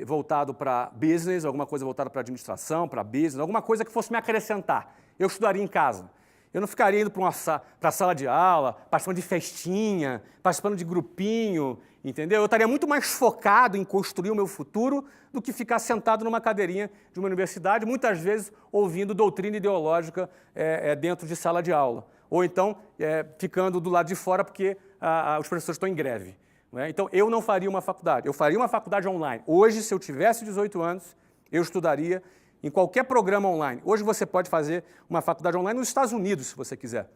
voltado para business, alguma coisa voltada para administração, para business, alguma coisa que fosse me acrescentar. Eu estudaria em casa. Eu não ficaria indo para a sala de aula, participando de festinha, participando de grupinho, entendeu? Eu estaria muito mais focado em construir o meu futuro do que ficar sentado numa cadeirinha de uma universidade, muitas vezes ouvindo doutrina ideológica dentro de sala de aula. Ou então ficando do lado de fora porque os professores estão em greve. Não é? Então, eu não faria uma faculdade. Eu faria uma faculdade online. Hoje, se eu tivesse 18 anos, eu estudaria em qualquer programa online. Hoje você pode fazer uma faculdade online nos Estados Unidos, se você quiser.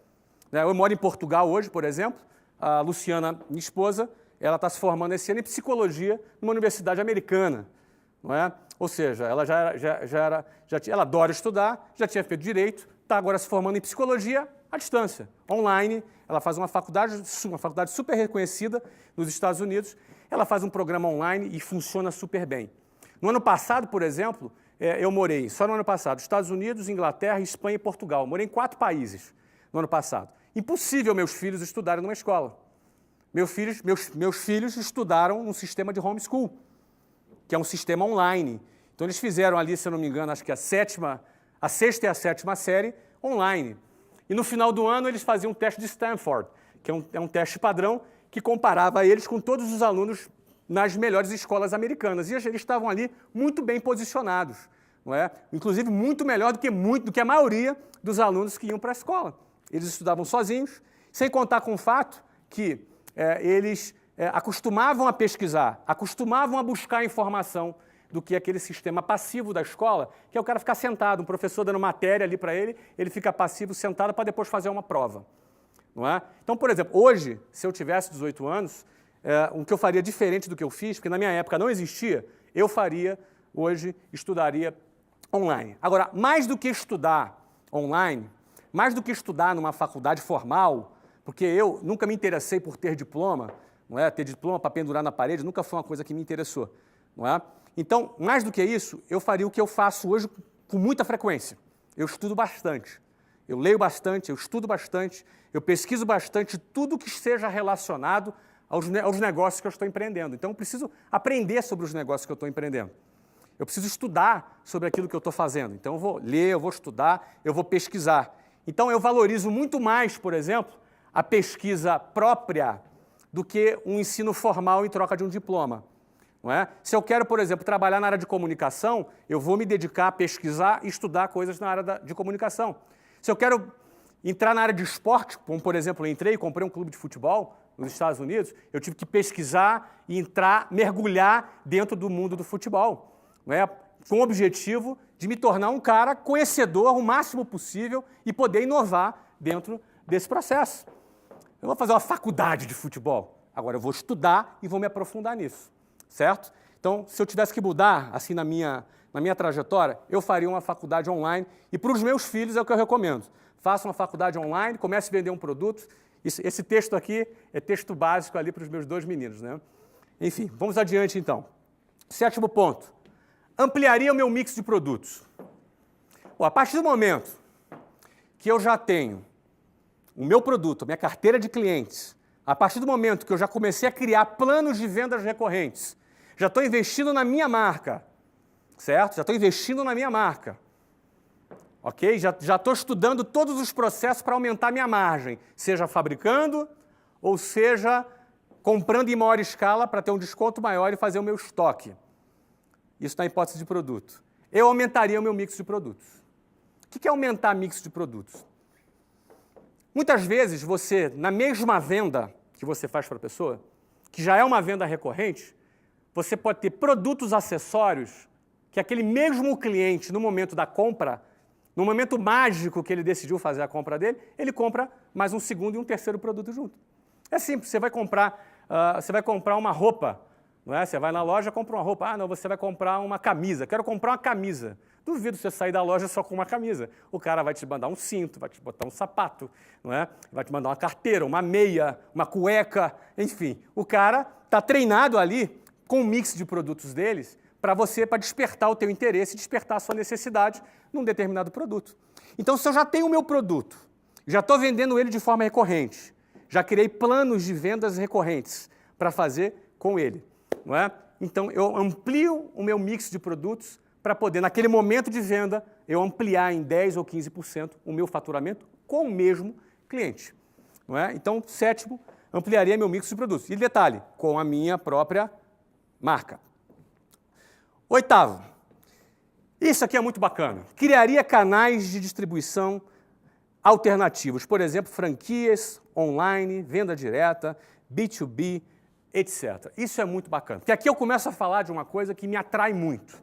Eu moro em Portugal hoje, por exemplo. A Luciana, minha esposa, ela está se formando esse ano em psicologia numa universidade americana. Não é? Ou seja, ela ela adora estudar, já tinha feito direito, está agora se formando em psicologia à distância, online. Ela faz uma faculdade super reconhecida nos Estados Unidos. Ela faz um programa online e funciona super bem. No ano passado, por exemplo, eu morei, só no ano passado, Estados Unidos, Inglaterra, Espanha e Portugal. Morei em 4 países no ano passado. Impossível meus filhos estudarem numa escola. Meus filhos estudaram num sistema de homeschool, que é um sistema online. Então, eles fizeram ali, se eu não me engano, acho que a 6ª e a 7ª série online. E no final do ano, eles faziam um teste de Stanford, que é um teste padrão que comparava eles com todos os alunos nas melhores escolas americanas. E eles estavam ali muito bem posicionados, não é? Inclusive muito melhor do que a maioria dos alunos que iam para a escola. Eles estudavam sozinhos, sem contar com o fato que eles acostumavam a pesquisar, acostumavam a buscar informação do que aquele sistema passivo da escola, que é o cara ficar sentado, um professor dando matéria ali para ele, ele fica passivo sentado para depois fazer uma prova. Não é? Então, por exemplo, hoje, se eu tivesse 18 anos, o que eu faria diferente do que eu fiz, porque na minha época não existia, eu faria, hoje, estudaria online. Agora, mais do que estudar online, mais do que estudar numa faculdade formal, porque eu nunca me interessei por ter diploma, não é? Ter diploma para pendurar na parede nunca foi uma coisa que me interessou. Não é? Então, mais do que isso, eu faria o que eu faço hoje com muita frequência. Eu estudo bastante, eu leio bastante, eu estudo bastante, eu pesquiso bastante tudo que seja relacionado aos negócios que eu estou empreendendo. Então, eu preciso aprender sobre os negócios que eu estou empreendendo. Eu preciso estudar sobre aquilo que eu estou fazendo. Então, eu vou ler, eu vou estudar, eu vou pesquisar. Então, eu valorizo muito mais, por exemplo, a pesquisa própria do que um ensino formal em troca de um diploma. Não é? Se eu quero, por exemplo, trabalhar na área de comunicação, eu vou me dedicar a pesquisar e estudar coisas na área de comunicação. Se eu quero entrar na área de esporte, como, por exemplo, eu entrei e comprei um clube de futebol nos Estados Unidos, eu tive que pesquisar e entrar, mergulhar dentro do mundo do futebol, não é? Com o objetivo de me tornar um cara conhecedor o máximo possível e poder inovar dentro desse processo. Eu vou fazer uma faculdade de futebol. Agora, eu vou estudar e vou me aprofundar nisso. Certo? Então, se eu tivesse que mudar, assim, na minha trajetória, eu faria uma faculdade online e para os meus filhos é o que eu recomendo. Faça uma faculdade online, comece a vender um produto. Esse texto aqui é texto básico ali para os meus 2 meninos, né? Enfim, vamos adiante então. 7º ponto. Ampliaria o meu mix de produtos. Bom, a partir do momento que eu já tenho o meu produto, a minha carteira de clientes, a partir do momento que eu já comecei a criar planos de vendas recorrentes, já estou investindo na minha marca, certo? Já estou investindo na minha marca. ok? Já estou estudando todos os processos para aumentar minha margem, seja fabricando ou seja comprando em maior escala para ter um desconto maior e fazer o meu estoque. Isso na hipótese de produto. Eu aumentaria o meu mix de produtos. O que é aumentar mix de produtos? Muitas vezes você, na mesma venda que você faz para a pessoa, que já é uma venda recorrente, você pode ter produtos acessórios que aquele mesmo cliente, no momento da compra, no momento mágico que ele decidiu fazer a compra dele, ele compra mais um segundo e um terceiro produto junto. É simples, você vai comprar uma roupa, não é? Você vai na loja e compra uma roupa. Ah, não, você vai comprar uma camisa. Quero comprar uma camisa. Duvido você sair da loja só com uma camisa. O cara vai te mandar um cinto, vai te botar um sapato, não é? Vai te mandar uma carteira, uma meia, uma cueca, enfim. O cara está treinado ali com um mix de produtos deles para despertar o teu interesse, despertar a sua necessidade num determinado produto. Então, se eu já tenho o meu produto, já estou vendendo ele de forma recorrente, já criei planos de vendas recorrentes para fazer com ele, não é? Então, eu amplio o meu mix de produtos para poder, naquele momento de venda, eu ampliar em 10% ou 15% o meu faturamento com o mesmo cliente. Não é? Então, sétimo, ampliaria meu mix de produtos. E detalhe, com a minha própria marca. Oitavo, isso aqui é muito bacana. Criaria canais de distribuição alternativos, por exemplo, franquias, online, venda direta, B2B, etc. Isso é muito bacana. Porque aqui eu começo a falar de uma coisa que me atrai muito.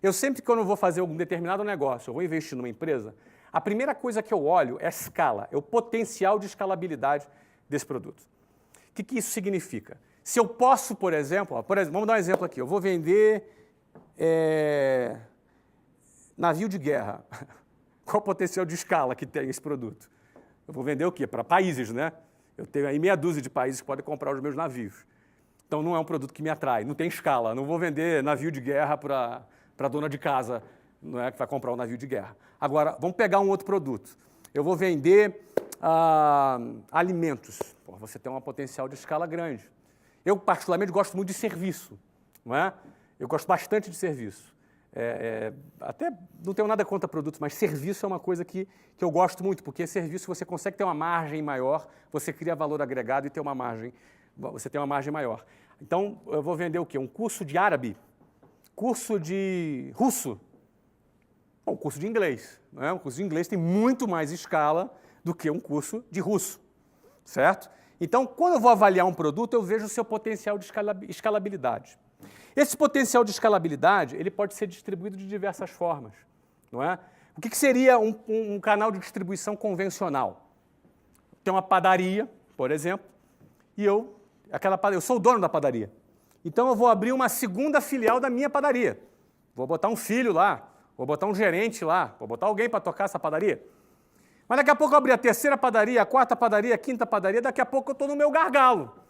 Eu sempre que eu vou fazer algum determinado negócio, eu vou investir numa empresa, a primeira coisa que eu olho é a escala, é o potencial de escalabilidade desse produto. O que isso significa? Se eu posso, por exemplo, vamos dar um exemplo aqui, eu vou vender navio de guerra. Qual o potencial de escala que tem esse produto? Eu vou vender o quê? Para países, né? Eu tenho aí meia dúzia de países que podem comprar os meus navios. Então não é um produto que me atrai, não tem escala. Não vou vender navio de guerra para a dona de casa, não é, que vai comprar um navio de guerra. Agora, vamos pegar um outro produto. Eu vou vender alimentos. Pô, você tem um potencial de escala grande. Eu, particularmente, gosto muito de serviço. Não é? Eu gosto bastante de serviço. Até não tenho nada contra produtos, mas serviço é uma coisa que eu gosto muito, porque serviço você consegue ter uma margem maior, você cria valor agregado e ter uma margem, você tem uma margem maior. Então, eu vou vender o quê? Um curso de árabe, curso de russo, um curso de inglês. Não é? Um curso de inglês tem muito mais escala do que um curso de russo, certo? Então, quando eu vou avaliar um produto, eu vejo o seu potencial de escalabilidade. Esse potencial de escalabilidade, ele pode ser distribuído de diversas formas, não é? O que seria um canal de distribuição convencional? Tem uma padaria, por exemplo, e eu sou o dono da padaria. Então, eu vou abrir uma segunda filial da minha padaria. Vou botar um filho lá, vou botar um gerente lá, vou botar alguém para tocar essa padaria. Mas daqui a pouco eu abri a terceira padaria, a quarta padaria, a quinta padaria, daqui a pouco eu estou no meu gargalo.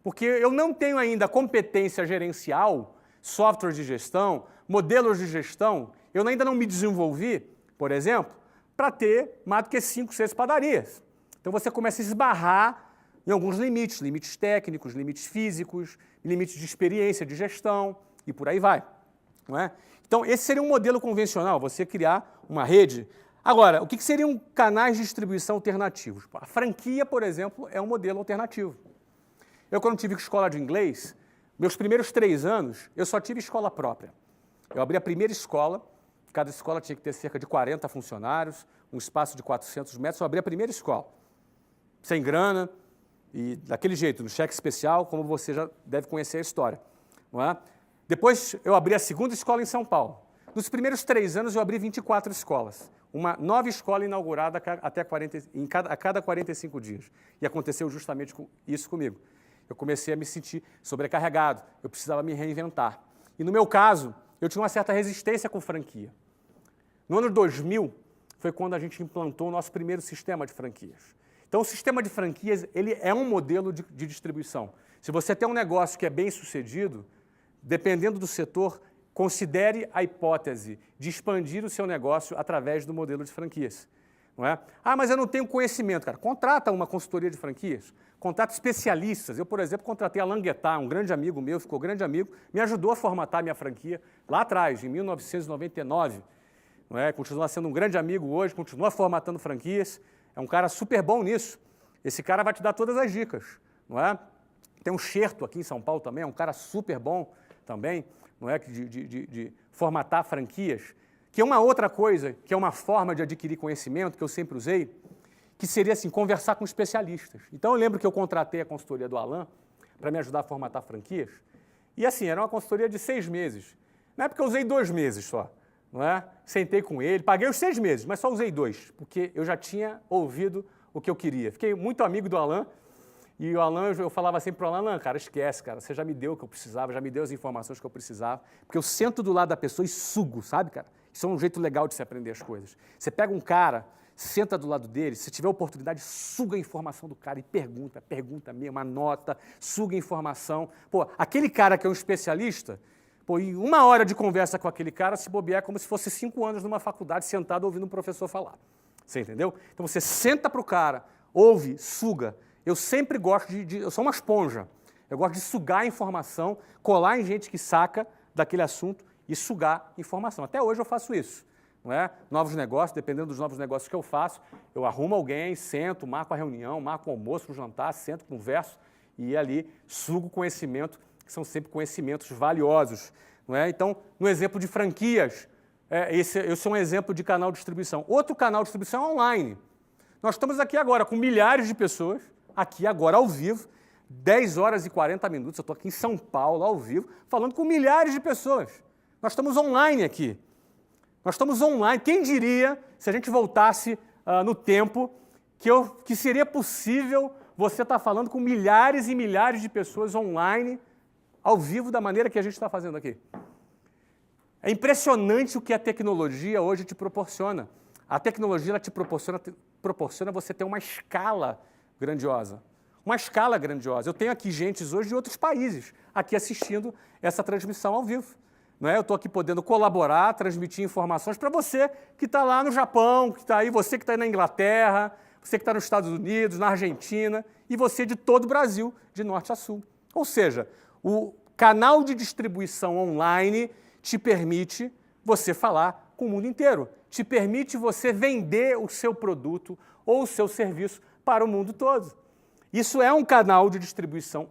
Porque eu não tenho ainda competência gerencial, software de gestão, modelos de gestão, eu ainda não me desenvolvi, por exemplo, para ter mais do que 5, 6 padarias. Então você começa a esbarrar em alguns limites, limites técnicos, limites físicos, limites de experiência, de gestão, e por aí vai. Não é? Então esse seria um modelo convencional, você criar uma rede. Agora, o que seriam canais de distribuição alternativos? A franquia, por exemplo, é um modelo alternativo. Eu, quando tive escola de inglês, meus primeiros 3 anos, eu só tive escola própria. Eu abri a primeira escola, cada escola tinha que ter cerca de 40 funcionários, um espaço de 400 metros, eu abri a primeira escola, sem grana e daquele jeito, no cheque especial, como você já deve conhecer a história. Não é? Depois, eu abri a segunda escola em São Paulo. Nos primeiros 3 anos, eu abri 24 escolas. Uma nova escola inaugurada a cada 45 dias. E aconteceu justamente isso comigo. Eu comecei a me sentir sobrecarregado, eu precisava me reinventar. E no meu caso, eu tinha uma certa resistência com franquia. No ano 2000, foi quando a gente implantou o nosso primeiro sistema de franquias. Então, o sistema de franquias, ele é um modelo de distribuição. Se você tem um negócio que é bem sucedido, dependendo do setor, considere a hipótese de expandir o seu negócio através do modelo de franquias. Não é? Ah, mas eu não tenho conhecimento, cara. Contrata uma consultoria de franquias, contrata especialistas. Eu, por exemplo, contratei a Languetá, um grande amigo meu, ficou grande amigo, me ajudou a formatar a minha franquia lá atrás, em 1999. não é? Continua sendo um grande amigo hoje, continua formatando franquias, é um cara super bom nisso. Esse cara vai te dar todas as dicas, não é? Tem um Xerto aqui em São Paulo também, é um cara super bom também, não é? De formatar franquias, que é uma outra coisa, que é uma forma de adquirir conhecimento que eu sempre usei, que seria assim, conversar com especialistas. Então eu lembro que eu contratei a consultoria do Alan para me ajudar a formatar franquias, e assim, era uma consultoria de 6 meses. Na época eu usei 2 meses só, não é? Sentei com ele, paguei os 6 meses, mas só usei 2, porque eu já tinha ouvido o que eu queria. Fiquei muito amigo do Alan, e o Alan, eu falava sempre para o Alan, cara, esquece, cara, você já me deu o que eu precisava, já me deu as informações que eu precisava, porque eu sento do lado da pessoa e sugo, sabe, cara? Isso é um jeito legal de se aprender as coisas. Você pega um cara, senta do lado dele, se tiver oportunidade, suga a informação do cara e pergunta mesmo, anota, suga a informação. Pô, aquele cara que é um especialista, pô, em 1 hora de conversa com aquele cara, se bobear, é como se fosse 5 anos numa faculdade, sentado ouvindo um professor falar. Você entendeu? Então você senta para o cara, ouve, suga. Eu sempre gosto eu sou uma esponja. Eu gosto de sugar a informação, colar em gente que saca daquele assunto e sugar informação. Até hoje eu faço isso. Não é? Novos negócios, dependendo dos novos negócios que eu faço, eu arrumo alguém, sento, marco a reunião, marco o almoço, o jantar, sento, converso e ali sugo conhecimento, que são sempre conhecimentos valiosos. Não é? Então, no exemplo de franquias, esse é um exemplo de canal de distribuição. Outro canal de distribuição é online. Nós estamos aqui agora com milhares de pessoas, aqui agora ao vivo, 10 horas e 40 minutos, eu estou aqui em São Paulo, ao vivo, falando com milhares de pessoas. Nós estamos online aqui. Nós estamos online. Quem diria, se a gente voltasse no tempo, que seria possível você estar falando com milhares e milhares de pessoas online, ao vivo, da maneira que a gente está fazendo aqui. É impressionante o que a tecnologia hoje te proporciona. A tecnologia ela te proporciona você ter uma escala grandiosa. Uma escala grandiosa. Eu tenho aqui gente hoje de outros países aqui assistindo essa transmissão ao vivo. Não é? Eu estou aqui podendo colaborar, transmitir informações para você que está lá no Japão, que está aí, você que está aí na Inglaterra, você que está nos Estados Unidos, na Argentina, e você de todo o Brasil, de norte a sul. Ou seja, o canal de distribuição online te permite você falar com o mundo inteiro, te permite você vender o seu produto ou o seu serviço para o mundo todo. Isso é um canal de distribuição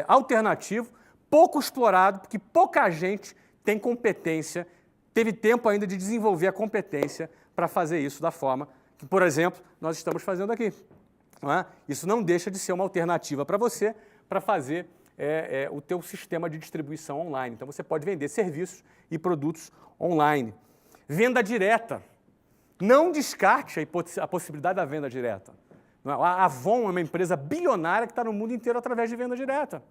alternativo, pouco explorado, porque pouca gente tem competência, teve tempo ainda de desenvolver a competência para fazer isso da forma que, por exemplo, nós estamos fazendo aqui. Não é? Isso não deixa de ser uma alternativa para você, para fazer o teu sistema de distribuição online. Então, você pode vender serviços e produtos online. Venda direta. Não descarte a possibilidade da venda direta. A Avon é uma empresa bilionária que está no mundo inteiro através de venda direta.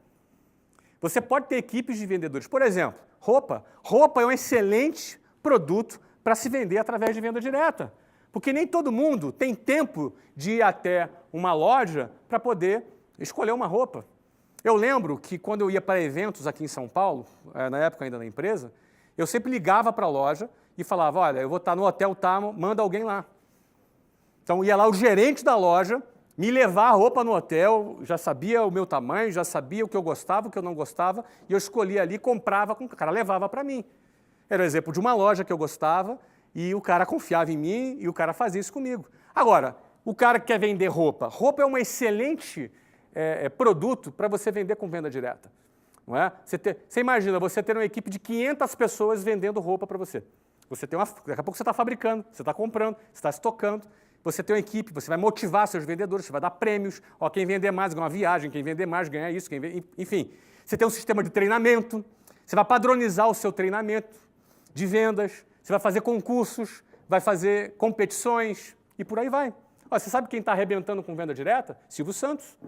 Você pode ter equipes de vendedores. Por exemplo, roupa. Roupa é um excelente produto para se vender através de venda direta. Porque nem todo mundo tem tempo de ir até uma loja para poder escolher uma roupa. Eu lembro que quando eu ia para eventos aqui em São Paulo, na época ainda na empresa, eu sempre ligava para a loja e falava, olha, eu vou estar no hotel tal, manda alguém lá. Então ia lá o gerente da loja, me levar a roupa no hotel, já sabia o meu tamanho, já sabia o que eu gostava, o que eu não gostava, e eu escolhia ali, comprava, o cara levava para mim. Era o exemplo de uma loja que eu gostava, e o cara confiava em mim, e o cara fazia isso comigo. Agora, o cara que quer vender roupa, roupa é um excelente produto para você vender com venda direta. Não é? Você imagina, você ter uma equipe de 500 pessoas vendendo roupa para você. Daqui a pouco você está fabricando, você está comprando, você está estocando, você tem uma equipe, você vai motivar seus vendedores, você vai dar prêmios, quem vender mais ganha uma viagem, quem vender mais ganha isso, enfim. Você tem um sistema de treinamento, você vai padronizar o seu treinamento de vendas, você vai fazer concursos, vai fazer competições e por aí vai. Você sabe quem está arrebentando com venda direta? Silvio Santos.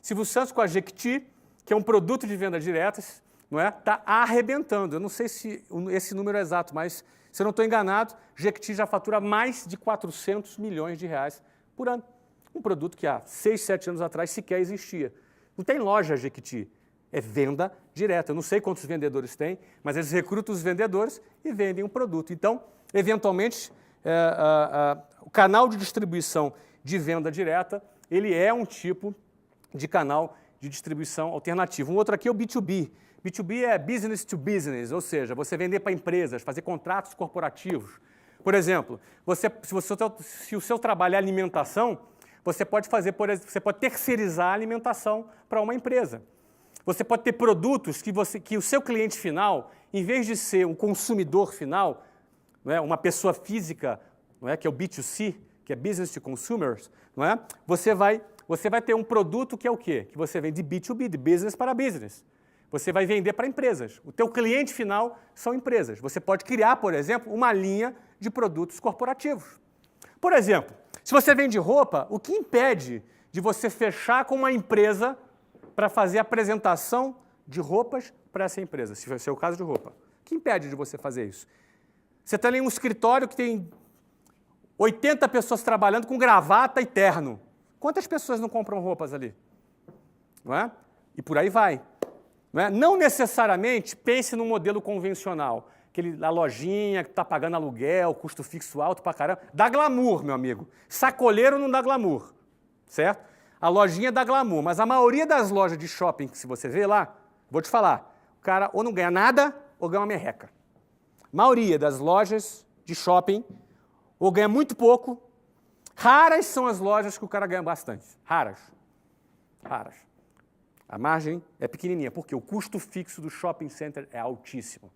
Silvio Santos com a Jequiti, que é um produto de venda diretas, não é? Está arrebentando. Eu não sei se esse número é exato, mas se eu não estou enganado, Jequiti já fatura mais de 400 milhões de reais por ano. Um produto que há 6, 7 anos atrás sequer existia. Não tem loja Jequiti, é venda direta. Eu não sei quantos vendedores tem, mas eles recrutam os vendedores e vendem um produto. Então, eventualmente, o canal de distribuição de venda direta, ele é um tipo de canal de distribuição alternativo. Um outro aqui é o B2B. B2B é business to business, ou seja, você vender para empresas, fazer contratos corporativos. Por exemplo, se o seu trabalho é alimentação, você pode terceirizar a alimentação para uma empresa. Você pode ter produtos que o seu cliente final, em vez de ser um consumidor final, não é, uma pessoa física, não é, que é o B2C, que é Business to Consumers, não é, você vai ter um produto que é o quê? Que você vende de B2B, de business para business. Você vai vender para empresas. O teu cliente final são empresas. Você pode criar, por exemplo, uma linha de produtos corporativos. Por exemplo, se você vende roupa, o que impede de você fechar com uma empresa para fazer a apresentação de roupas para essa empresa, se for o caso de roupa? O que impede de você fazer isso? Você está em um escritório que tem 80 pessoas trabalhando com gravata e terno. Quantas pessoas não compram roupas ali? Não é? E por aí vai. Não é? Não necessariamente pense num modelo convencional, a lojinha que está pagando aluguel, custo fixo alto pra caramba. Dá glamour, meu amigo. Sacoleiro não dá glamour, certo? A lojinha dá glamour, mas a maioria das lojas de shopping que se você vê lá, vou te falar, o cara ou não ganha nada ou ganha uma merreca. A maioria das lojas de shopping ou ganha muito pouco. Raras são as lojas que o cara ganha bastante. Raras. Raras. A margem é pequenininha, porque o custo fixo do shopping center é altíssimo.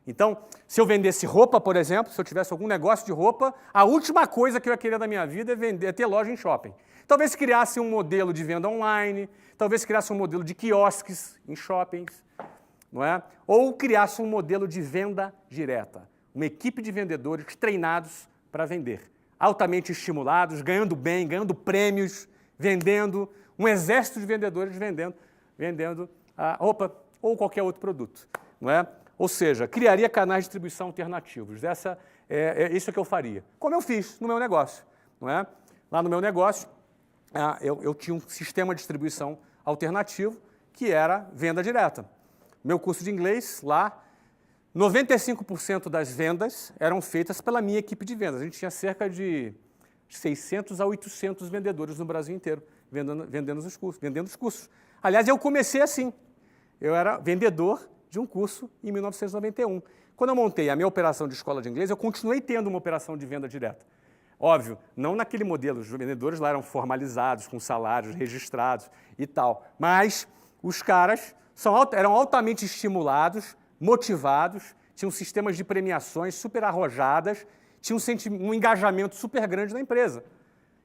Então, se eu vendesse roupa, por exemplo, se eu tivesse algum negócio de roupa, a última coisa que eu ia querer na minha vida é ter loja em shopping. Talvez criasse um modelo de venda online, talvez criasse um modelo de quiosques em shoppings, não é? Ou criasse um modelo de venda direta. Uma equipe de vendedores treinados para vender. Altamente estimulados, ganhando bem, ganhando prêmios, vendendo, um exército de vendedores vendendo a roupa ou qualquer outro produto, não é? Ou seja, criaria canais de distribuição alternativos. Isso é que eu faria. Como eu fiz no meu negócio, não é? Lá no meu negócio, eu tinha um sistema de distribuição alternativo que era venda direta. Meu curso de inglês lá, 95% das vendas eram feitas pela minha equipe de vendas. A gente tinha cerca de 600 a 800 vendedores no Brasil inteiro vendendo os cursos. Aliás, eu comecei assim. Eu era vendedor de um curso em 1991. Quando eu montei a minha operação de escola de inglês, eu continuei tendo uma operação de venda direta. Óbvio, não naquele modelo, os vendedores lá eram formalizados, com salários registrados e tal, mas os caras eram altamente estimulados, motivados, tinham sistemas de premiações super arrojadas, tinham um engajamento super grande na empresa.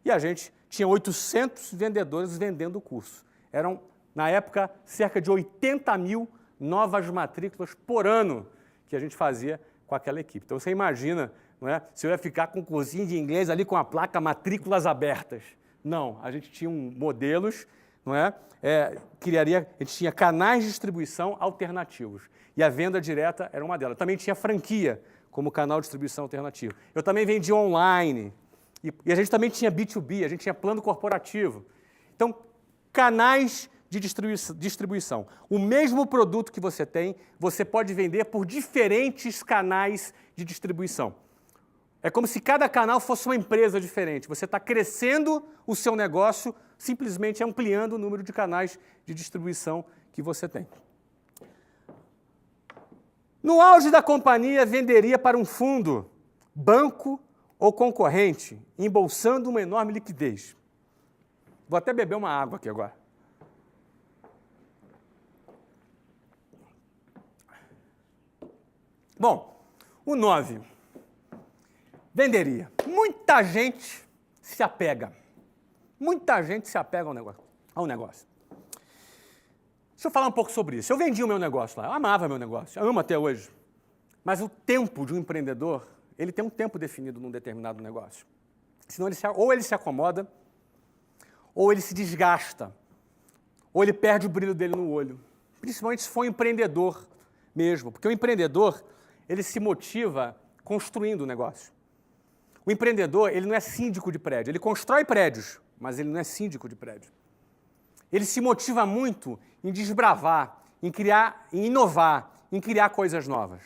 E a gente tinha 800 vendedores vendendo o curso. Eram, na época, cerca de 80 mil novas matrículas por ano que a gente fazia com aquela equipe. Então, você imagina, não é? Se eu ia ficar com um cursinho de inglês ali com a placa matrículas abertas. Não, a gente tinha modelos, não é? A gente tinha canais de distribuição alternativos. E a venda direta era uma delas. Também tinha franquia como canal de distribuição alternativo. Eu também vendia online. E a gente também tinha B2B, a gente tinha plano corporativo. Então, canais de distribuição. O mesmo produto que você tem, você pode vender por diferentes canais de distribuição. É como se cada canal fosse uma empresa diferente. Você está crescendo o seu negócio, simplesmente ampliando o número de canais de distribuição que você tem. No auge da companhia, venderia para um fundo, banco ou concorrente, embolsando uma enorme liquidez. Vou até beber uma água aqui agora. Bom, o 9. Venderia. Muita gente se apega. Muita gente se apega ao negócio. Deixa eu falar um pouco sobre isso. Eu vendi o meu negócio lá, eu amava meu negócio, eu amo até hoje. Mas o tempo de um empreendedor, ele tem um tempo definido num determinado negócio. Senão ou ele se acomoda, ou ele se desgasta, ou ele perde o brilho dele no olho. Principalmente se for um empreendedor mesmo, porque o empreendedor, ele se motiva construindo o negócio. O empreendedor, ele não é síndico de prédio, ele constrói prédios, mas ele não é síndico de prédio. Ele se motiva muito em desbravar, em criar, em inovar, em criar coisas novas.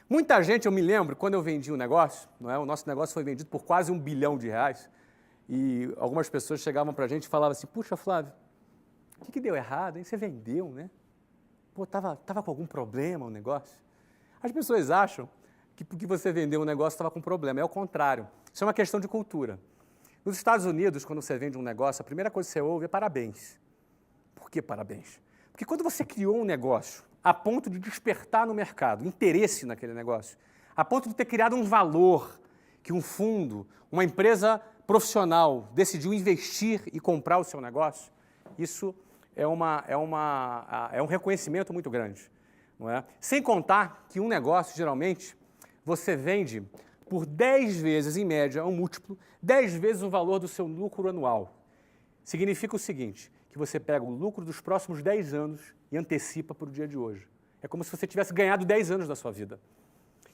Muita gente, eu me lembro, quando eu vendi o negócio, não é? O nosso negócio foi vendido por quase R$1 bilhão, e algumas pessoas chegavam para a gente e falavam assim, puxa, Flávio, o que deu errado, hein? Você vendeu, né? Pô, tava com algum problema o negócio? As pessoas acham que porque você vendeu um negócio estava com problema. É o contrário. Isso é uma questão de cultura. Nos Estados Unidos, quando você vende um negócio, a primeira coisa que você ouve é parabéns. Por que parabéns? Porque quando você criou um negócio a ponto de despertar no mercado interesse naquele negócio, a ponto de ter criado um valor que um fundo, uma empresa profissional decidiu investir e comprar o seu negócio, isso é um reconhecimento muito grande. Não é? Sem contar que um negócio, geralmente, você vende por 10 vezes, em média, um múltiplo, 10 vezes o valor do seu lucro anual. Significa o seguinte, que você pega o lucro dos próximos 10 anos e antecipa para o dia de hoje. É como se você tivesse ganhado 10 anos da sua vida.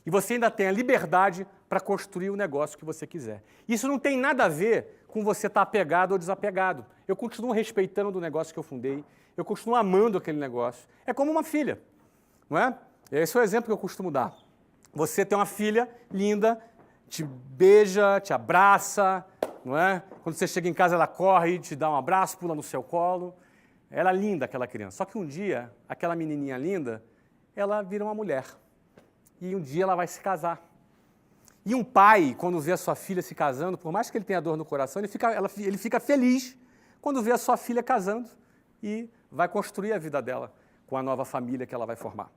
E você ainda tem a liberdade para construir o negócio que você quiser. Isso não tem nada a ver com você estar apegado ou desapegado. Eu continuo respeitando o negócio que eu fundei, eu continuo amando aquele negócio. É como uma filha, não é? Esse é o exemplo que eu costumo dar. Você tem uma filha linda, te beija, te abraça, não é? Quando você chega em casa, ela corre, te dá um abraço, pula no seu colo. Ela é linda, aquela criança. Só que um dia, aquela menininha linda, ela vira uma mulher. E um dia ela vai se casar. E um pai, quando vê a sua filha se casando, por mais que ele tenha dor no coração, ele fica feliz quando vê a sua filha casando e vai construir a vida dela com a nova família que ela vai formar.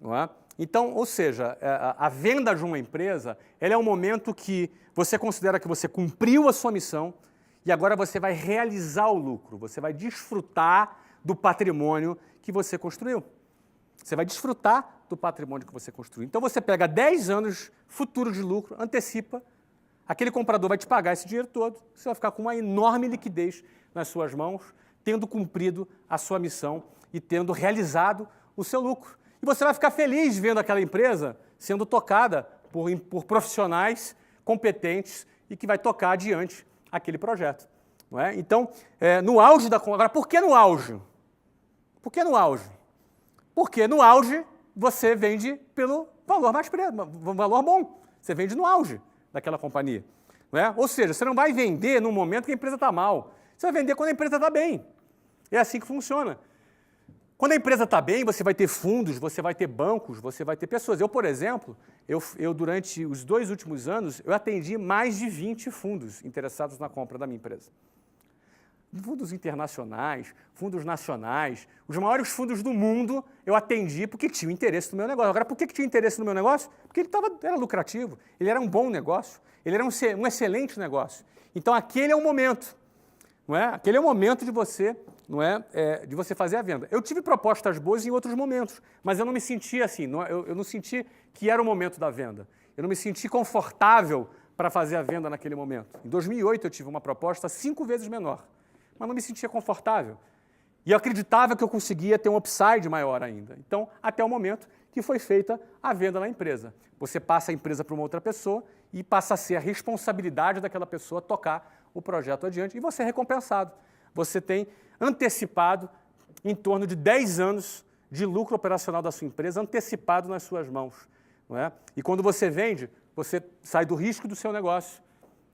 Não é? Então, ou seja, a venda de uma empresa, ela é um momento que você considera que você cumpriu a sua missão e agora você vai realizar o lucro, você vai desfrutar do patrimônio que você construiu. Você vai desfrutar do patrimônio que você construiu. Então, você pega 10 anos futuros de lucro, antecipa, aquele comprador vai te pagar esse dinheiro todo, você vai ficar com uma enorme liquidez nas suas mãos, tendo cumprido a sua missão e tendo realizado o seu lucro. E você vai ficar feliz vendo aquela empresa sendo tocada por profissionais competentes e que vai tocar adiante aquele projeto. Não é? Então, no auge da... Agora, por que no auge? Por que no auge? Porque no auge você vende pelo valor mais um valor bom. Você vende no auge daquela companhia. Não é? Ou seja, você não vai vender no momento que a empresa está mal. Você vai vender quando a empresa está bem. É assim que funciona. Quando a empresa está bem, você vai ter fundos, você vai ter bancos, você vai ter pessoas. Eu, por exemplo, durante os 2 últimos anos, eu atendi mais de 20 fundos interessados na compra da minha empresa. Fundos internacionais, fundos nacionais, os maiores fundos do mundo eu atendi porque tinham interesse no meu negócio. Agora, por que tinha interesse no meu negócio? Porque ele era lucrativo, ele era um bom negócio, ele era um excelente negócio. Então, aquele é o momento. Não é? Aquele é o momento de você, não é? De você fazer a venda. Eu tive propostas boas em outros momentos, mas eu não me senti assim, eu não senti que era o momento da venda. Eu não me senti confortável para fazer a venda naquele momento. Em 2008 eu tive uma proposta 5 vezes menor, mas não me sentia confortável. E eu acreditava que eu conseguia ter um upside maior ainda. Então, até o momento que foi feita a venda na empresa. Você passa a empresa para uma outra pessoa e passa a ser a responsabilidade daquela pessoa tocar o projeto adiante e você é recompensado. Você tem antecipado em torno de 10 anos de lucro operacional da sua empresa antecipado nas suas mãos. Não é? E quando você vende, você sai do risco do seu negócio,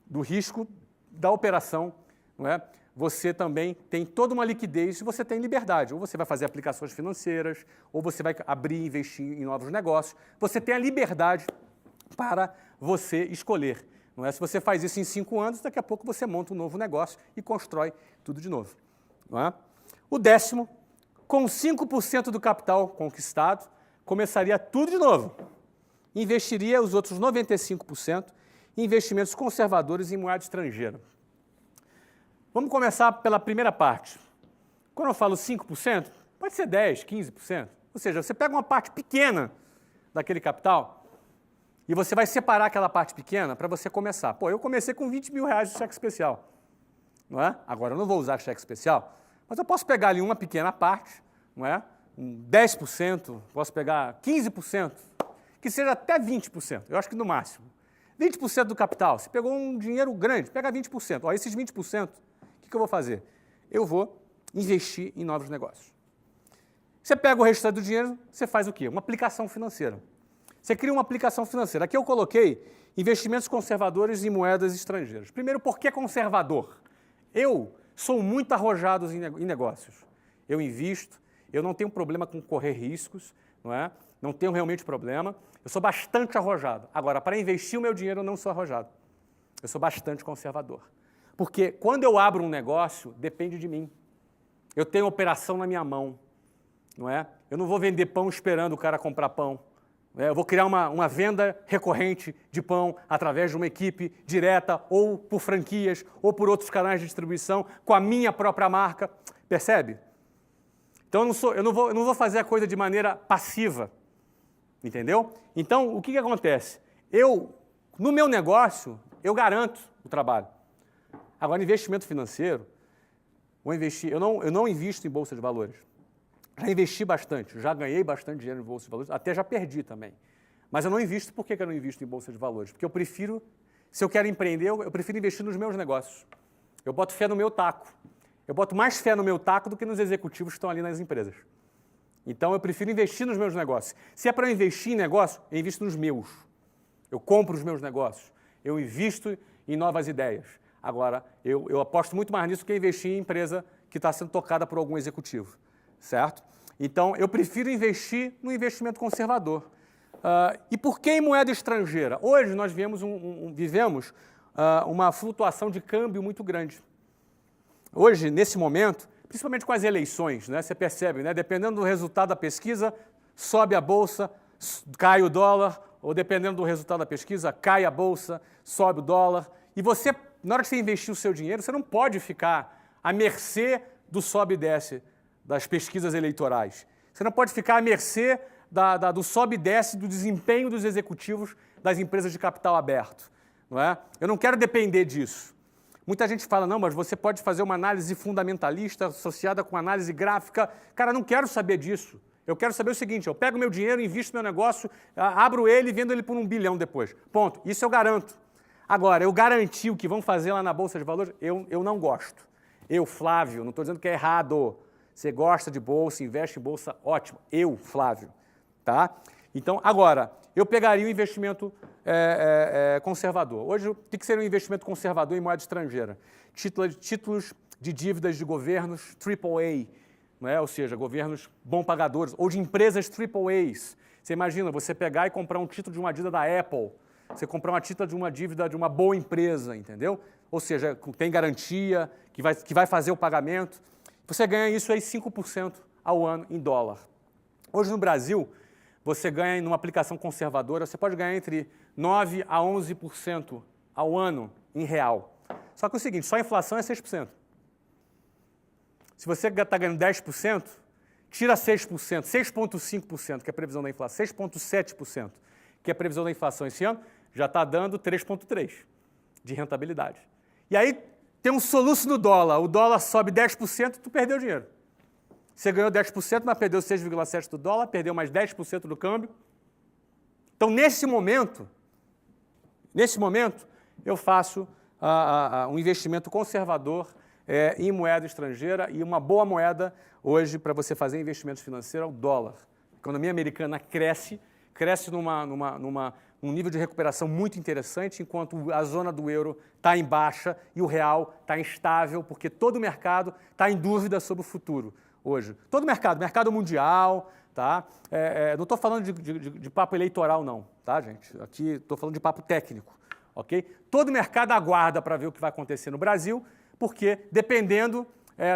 do risco da operação, não é? Você também tem toda uma liquidez e você tem liberdade. Ou você vai fazer aplicações financeiras, ou você vai abrir e investir em novos negócios. Você tem a liberdade para você escolher. Não é? Se você faz isso em 5 anos, daqui a pouco você monta um novo negócio e constrói tudo de novo. Não é? O 10º, com 5% do capital conquistado, começaria tudo de novo. Investiria os outros 95% em investimentos conservadores em moeda estrangeira. Vamos começar pela primeira parte. Quando eu falo 5%, pode ser 10%, 15%. Ou seja, você pega uma parte pequena daquele capital e você vai separar aquela parte pequena para você começar. Pô, eu comecei com R$20 mil de cheque especial. Não é? Agora, eu não vou usar cheque especial, mas eu posso pegar ali uma pequena parte, não é? 10%, posso pegar 15%, que seja até 20%, eu acho que no máximo. 20% do capital, você pegou um dinheiro grande, pega 20%. Ó, esses 20%, o que eu vou fazer? Eu vou investir em novos negócios. Você pega o restante do dinheiro, você faz o quê? Uma aplicação financeira. Você cria uma aplicação financeira. Aqui eu coloquei investimentos conservadores em moedas estrangeiras. Primeiro, por que conservador? Eu sou muito arrojado em negócios. Eu invisto, eu não tenho problema com correr riscos, não é? Não tenho realmente problema. Eu sou bastante arrojado. Agora, para investir o meu dinheiro, eu não sou arrojado. Eu sou bastante conservador. Porque quando eu abro um negócio, depende de mim. Eu tenho operação na minha mão, não é? Eu não vou vender pão esperando o cara comprar pão. Eu vou criar uma venda recorrente de pão através de uma equipe direta, ou por franquias, ou por outros canais de distribuição, com a minha própria marca. Percebe? Então, eu não vou fazer a coisa de maneira passiva. Entendeu? Então, o que acontece? No meu negócio, eu garanto o trabalho. Agora, investimento financeiro, eu não invisto em bolsa de valores. Já investi bastante, já ganhei bastante dinheiro em bolsa de valores, até já perdi também. Mas eu não invisto, por que eu não invisto em bolsa de valores? Porque eu prefiro, se eu quero empreender, eu prefiro investir nos meus negócios. Eu boto fé no meu taco. Eu boto mais fé no meu taco do que nos executivos que estão ali nas empresas. Então, eu prefiro investir nos meus negócios. Se é para eu investir em negócio, eu invisto nos meus. Eu compro os meus negócios. Eu invisto em novas ideias. Agora, eu aposto muito mais nisso que investir em empresa que está sendo tocada por algum executivo. Certo? Então, eu prefiro investir no investimento conservador. E por que em moeda estrangeira? Hoje nós vivemos uma flutuação de câmbio muito grande. Hoje, nesse momento, principalmente com as eleições, né, você percebe, né, dependendo do resultado da pesquisa, sobe a bolsa, cai o dólar, ou dependendo do resultado da pesquisa, cai a bolsa, sobe o dólar. E você, na hora que você investir o seu dinheiro, você não pode ficar à mercê do sobe e desce das pesquisas eleitorais. Você não pode ficar à mercê do sobe e desce do desempenho dos executivos das empresas de capital aberto. Não é? Eu não quero depender disso. Muita gente fala, não, mas você pode fazer uma análise fundamentalista associada com análise gráfica. Cara, eu não quero saber disso. Eu quero saber o seguinte, eu pego meu dinheiro, invisto no meu negócio, abro ele e vendo ele por 1 bilhão depois. Ponto. Isso eu garanto. Agora, eu garanti o que vão fazer lá na Bolsa de Valores, eu não gosto. Eu, Flávio, não estou dizendo que é errado. Você gosta de bolsa, investe em bolsa, ótimo. Eu, Flávio, tá? Então, agora, eu pegaria um investimento conservador. Hoje, o que seria um investimento conservador em moeda estrangeira? Títulos de dívidas de governos AAA, não é? Ou seja, governos bom pagadores, ou de empresas AAAs. Você imagina, você pegar e comprar um título de uma dívida da Apple, você comprar uma título de uma dívida de uma boa empresa, entendeu? Ou seja, tem garantia, que vai fazer o pagamento. Você ganha isso aí 5% ao ano em dólar. Hoje no Brasil, você ganha numa aplicação conservadora, você pode ganhar entre 9% a 11% ao ano em real. Só que é o seguinte, só a inflação é 6%. Se você está ganhando 10%, tira 6%, 6,5%, que é a previsão da inflação, 6,7%, que é a previsão da inflação esse ano, já está dando 3,3% de rentabilidade. E aí, tem um soluço no dólar, o dólar sobe 10%, tu perdeu dinheiro. Você ganhou 10%, mas perdeu 6,7% do dólar, perdeu mais 10% do câmbio. Então, nesse momento, eu faço um investimento conservador em moeda estrangeira e uma boa moeda hoje para você fazer investimentos financeiros é o dólar. A economia americana cresce num nível de recuperação muito interessante, enquanto a zona do euro está em baixa e o real está instável, porque todo o mercado está em dúvida sobre o futuro hoje. Todo o mercado mundial, tá? Não estou falando de papo eleitoral não, tá, gente? Aqui estou falando de papo técnico, ok? Todo o mercado aguarda para ver o que vai acontecer no Brasil, porque dependendo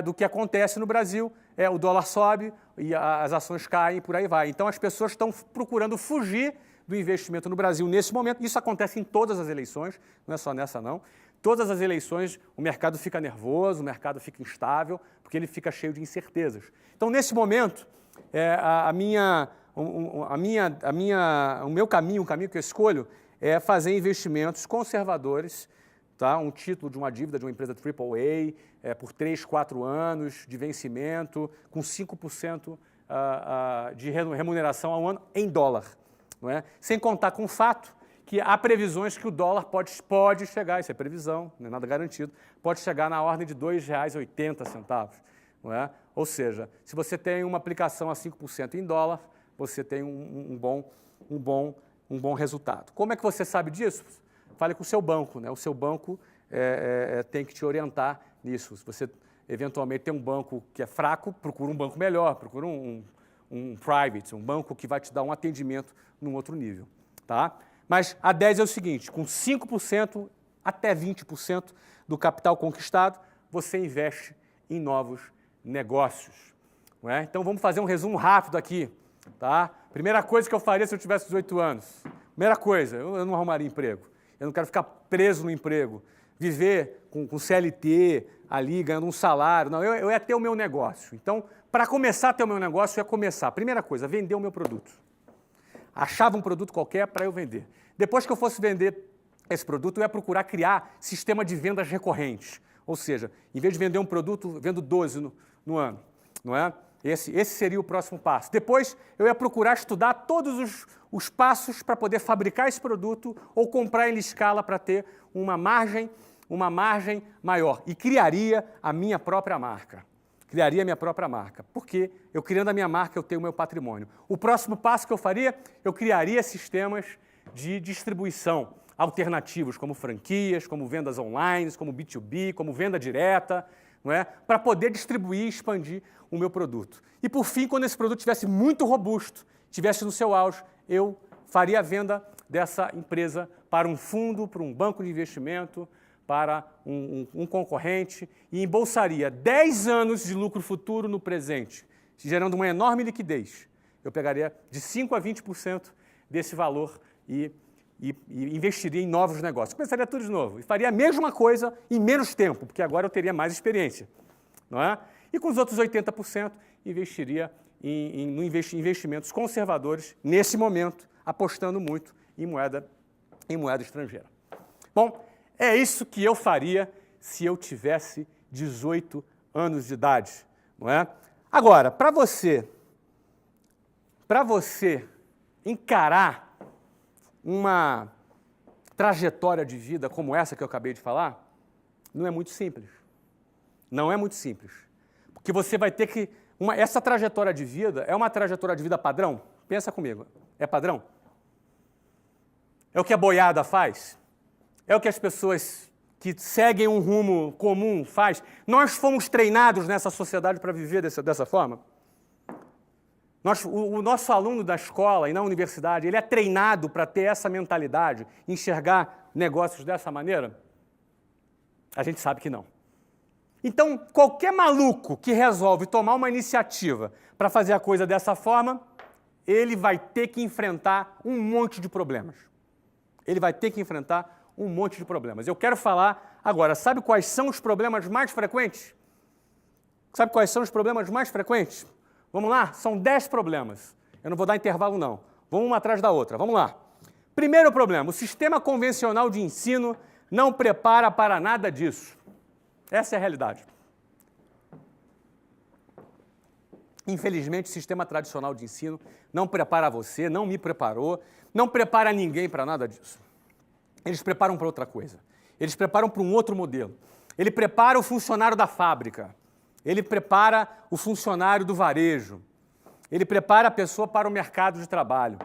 do que acontece no Brasil, o dólar sobe e as ações caem e por aí vai. Então as pessoas estão procurando fugir do investimento no Brasil nesse momento. Isso acontece em todas as eleições, não é só nessa não. Todas as eleições o mercado fica nervoso, o mercado fica instável, porque ele fica cheio de incertezas. Então nesse momento, o meu caminho, o caminho que eu escolho é fazer investimentos conservadores, tá? Um título de uma dívida de uma empresa AAA por 3, 4 anos de vencimento, com 5% de remuneração ao ano em dólar. Não é? Sem contar com o fato que há previsões que o dólar pode chegar, isso é previsão, não é nada garantido, pode chegar na ordem de R$ 2,80. Não é? Ou seja, se você tem uma aplicação a 5% em dólar, você tem um bom resultado. Como é que você sabe disso? Fale com o seu banco, né? O seu banco tem que te orientar nisso. eventualmente tem um banco que é fraco, procura um banco melhor, procura um private, um banco que vai te dar um atendimento num outro nível. Tá? Mas a 10 é o seguinte, com 5% até 20% do capital conquistado, você investe em novos negócios. Não é? Então vamos fazer um resumo rápido aqui. Tá? Primeira coisa que eu faria se eu tivesse 18 anos. Primeira coisa, eu não arrumaria emprego. Eu não quero ficar preso no emprego. Viver com CLT ali, ganhando um salário. Não, eu ia ter o meu negócio. Então, para começar a ter o meu negócio, eu ia começar. Primeira coisa, vender o meu produto. Achava um produto qualquer para eu vender. Depois que eu fosse vender esse produto, eu ia procurar criar sistema de vendas recorrentes. Ou seja, em vez de vender um produto, vendo 12 no ano. Não é? Esse seria o próximo passo. Depois, eu ia procurar estudar todos os passos para poder fabricar esse produto ou comprar em escala para ter uma margem maior. E criaria a minha própria marca. Criaria a minha própria marca. Porque eu criando a minha marca, eu tenho o meu patrimônio. O próximo passo que eu faria, eu criaria sistemas de distribuição alternativos, como franquias, como vendas online, como B2B, como venda direta, não é? Para poder distribuir e expandir o meu produto. E, por fim, quando esse produto estivesse muito robusto, estivesse no seu auge, eu faria a venda dessa empresa para um fundo, para um banco de investimento, para um concorrente e embolsaria 10 anos de lucro futuro no presente, gerando uma enorme liquidez. Eu pegaria de 5% a 20% desse valor e investiria em novos negócios. Começaria tudo de novo e faria a mesma coisa em menos tempo, porque agora eu teria mais experiência. Não é? E com os outros 80%, investiria em investimentos conservadores, nesse momento, apostando muito em moeda estrangeira. Bom, é isso que eu faria se eu tivesse 18 anos de idade. Não é? Agora, para você encarar uma trajetória de vida como essa que eu acabei de falar, não é muito simples. Não é muito simples. Porque você vai ter que... essa trajetória de vida é uma trajetória de vida padrão? Pensa comigo. É padrão? É o que a boiada faz? É o que as pessoas que seguem um rumo comum faz? Nós fomos treinados nessa sociedade para viver dessa forma? O nosso aluno da escola e na universidade, ele é treinado para ter essa mentalidade, enxergar negócios dessa maneira? A gente sabe que não. Então, qualquer maluco que resolve tomar uma iniciativa para fazer a coisa dessa forma, ele vai ter que enfrentar um monte de problemas. Ele vai ter que enfrentar um monte de problemas. Eu quero falar agora, sabe quais são os problemas mais frequentes? Sabe quais são os problemas mais frequentes? Vamos lá? São 10 problemas. Eu não vou dar intervalo, não. Vamos uma atrás da outra. Vamos lá. Primeiro problema, o sistema convencional de ensino não prepara para nada disso. Essa é a realidade. Infelizmente, o sistema tradicional de ensino não prepara você, não me preparou, não prepara ninguém para nada disso. Eles preparam para outra coisa. Eles preparam para um outro modelo. Ele prepara o funcionário da fábrica. Ele prepara o funcionário do varejo. Ele prepara a pessoa para o mercado de trabalho.